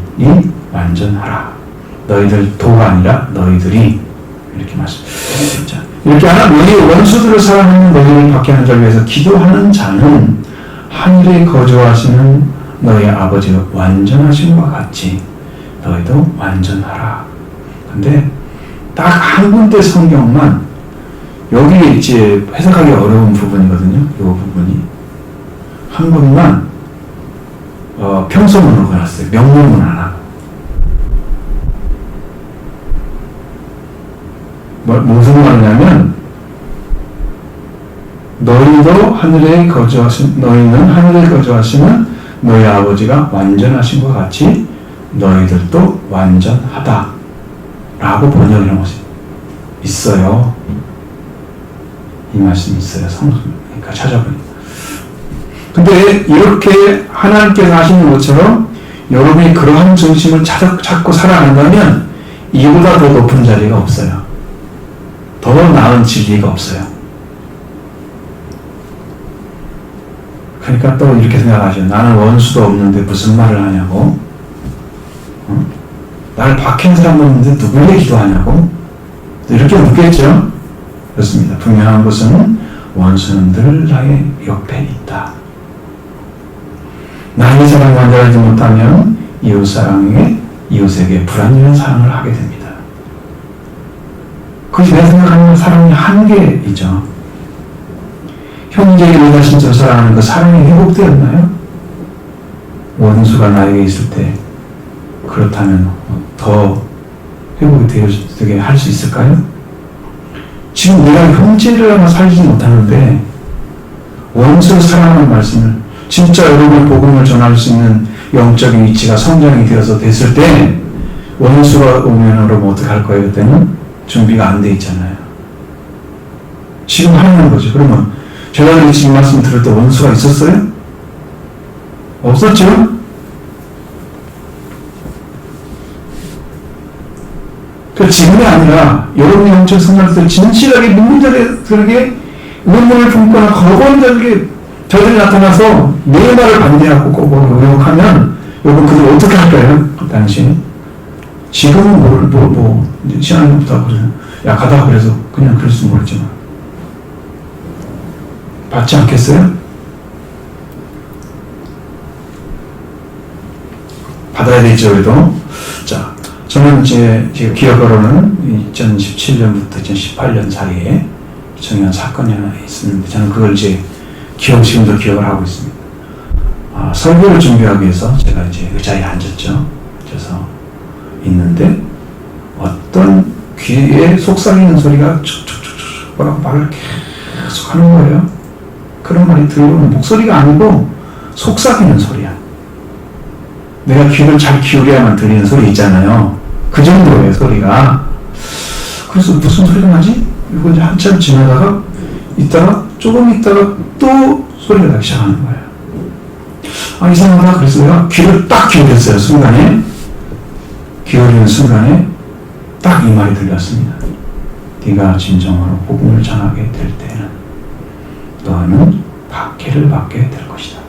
완전하라. 너희들도가 아니라 너희들이, 이렇게 말씀합니다. 이렇게 하나 너희 원수들을 사랑하는 너희를 박해하는 자를 위해서 기도하는 자는 하늘에 거주하시는 너희 아버지가 완전하신 것 같이 너희도 완전하라. 근데 딱 한 군데 성경만, 여기 이제 해석하기 어려운 부분이거든요. 이 부분이 한 군만 평소문으로 걸었어요. 명문문 안 하고. 무슨 말이냐면, 너희는 하늘에 거주하시는 너희 아버지가 완전하신 것 같이 너희들도 완전하다 라고 번역을 한 것이 있어요. 이 말씀이 있어요. 그러니까 찾아보니까. 근데 이렇게 하나님께서 하시는 것처럼 여러분이 그러한 중심을 찾고 살아간다면 이보다 더 높은 자리가 없어요. 더 나은 진리가 없어요. 그러니까 또 이렇게 생각하죠. 나는 원수도 없는데 무슨 말을 하냐고. 나를 박힌 사람도 없는데 누구에게 기도하냐고. 이렇게 묻겠죠. 그렇습니다. 분명한 것은 원수는 늘 나의 옆에 있다. 나의 사랑을 만들지 못하면 이웃에게 불완전한 사랑을 하게 됩니다. 그것이 내가 생각하는 사랑의 한계이죠. 형제에게 내가 진짜로 사랑하는 그 사랑이 회복되었나요? 원수가 나에게 있을 때 그렇다면 더 회복이 되게 할 수 있을까요? 지금 내가 형제를 하나 살지 못하는데 원수를 사랑하는 말씀을 진짜 여러분의 복음을 전할 수 있는 영적인 위치가 성장이 되어서 됐을 때 원수가 오면 여러분 어떻게 할 거예요? 그때는 준비가 안 돼 있잖아요. 지금 하는 거죠. 그러면 제가 지금 말씀 들을 때 원수가 있었어요? 없었죠? 그 지금이 아니라 여러분의 영적 성장할 때 진실하게 믿는 자들에게 의문을 품거나 거부하는 자들에게 저들이 나타나서 내 말을 반대하고 거부하고 의혹하면 여러분 그들 어떻게 할까요? 그 당시 지금은 시간이 없다고 그래서 약하다고 그래서 그냥 그럴 수 모르지만 받지 않겠어요? 받아야 되죠. 그래도 자, 저는 제 기억으로는 2017년부터 2018년 사이에 중요한 사건이 하나 있었는데 저는 그걸 지금도 기억을 하고 있습니다. 설교를 준비하기 위해서 제가 의자에 앉았죠. 그래서 있는데 어떤 귀에 속삭이는 소리가 촉촉촉촉 말을 계속 하는 거예요. 그런 말이 들려오는 목소리가 아니고 속삭이는 소리야. 내가 귀를 잘 기울여야만 들리는 소리 있잖아요. 그 정도의 소리가. 그래서 무슨 소리가 나지? 이거 이제 한참 지나다가 조금 있다가 또 소리가 나기 시작하는 거예요. 이상하다. 그래서 내가 귀를 딱 기울였어요. 기울이는 순간에 딱 이 말이 들렸습니다. 네가 진정으로 복음을 전하게 될 때는 너는 박해를 받게 될 것이다.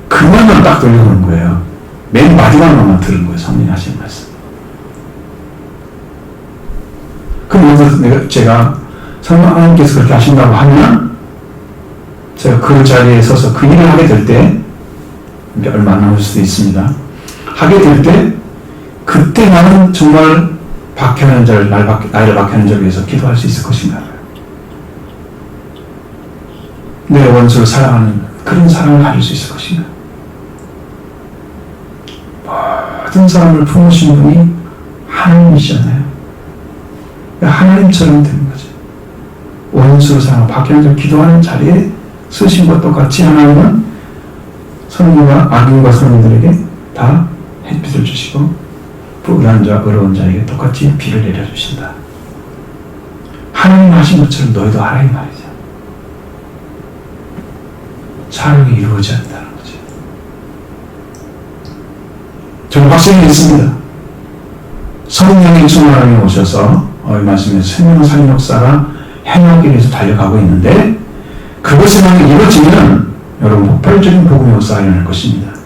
그 말만 딱 들려오는 거예요. 맨 마지막 말만 들은 거예요. 성령이 하신 말씀. 그럼 제가 성령님께서 그렇게 하신다고 하면 제가 그 자리에 서서 그 일을 하게 될 때 얼마 안 남을 수도 있습니다. 하게 될 때 그때 나는 정말 나를 박해하는 자를 위해서 기도할 수 있을 것인가. 내 원수를 사랑하는 그런 사랑을 가질 수 있을 것인가. 모든 사람을 품으신 분이 하나님이시잖아요. 하나님처럼 되는 거죠. 원수를 사랑하고 박해하는 자를 기도하는 자리에 쓰신 것과 똑같이 하나님은 선인과 악인과 선인들에게 다 햇빛을 주시고 불안한 자와 어려운 자에게 똑같이 비를 내려주신다. 하나님 하신 것처럼 너희도 하라 이 말이죠. 사랑이 이루어지 않는다는 거죠. 저는 확신이 있습니다. 성령이 충만하게 오셔서 이 말씀에 생명 살린 역사가 행하기 위해서 달려가고 있는데 그것이 만약 이루어지면 여러분 폭발적인 복음의 역사가 일어날 것입니다.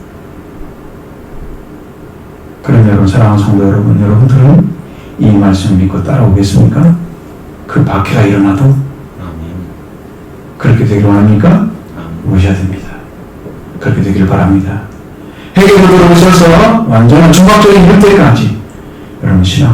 그럼 여러분 사랑하는 성도 여러분들은 이 말씀을 믿고 따라오겠습니까? 그 박해가 일어나도 그렇게 되기를 원합니까? 오셔야 됩니다. 그렇게 되기를 바랍니다. 회개로 들어오셔서 완전한 중박적인 일때까지 여러분 신앙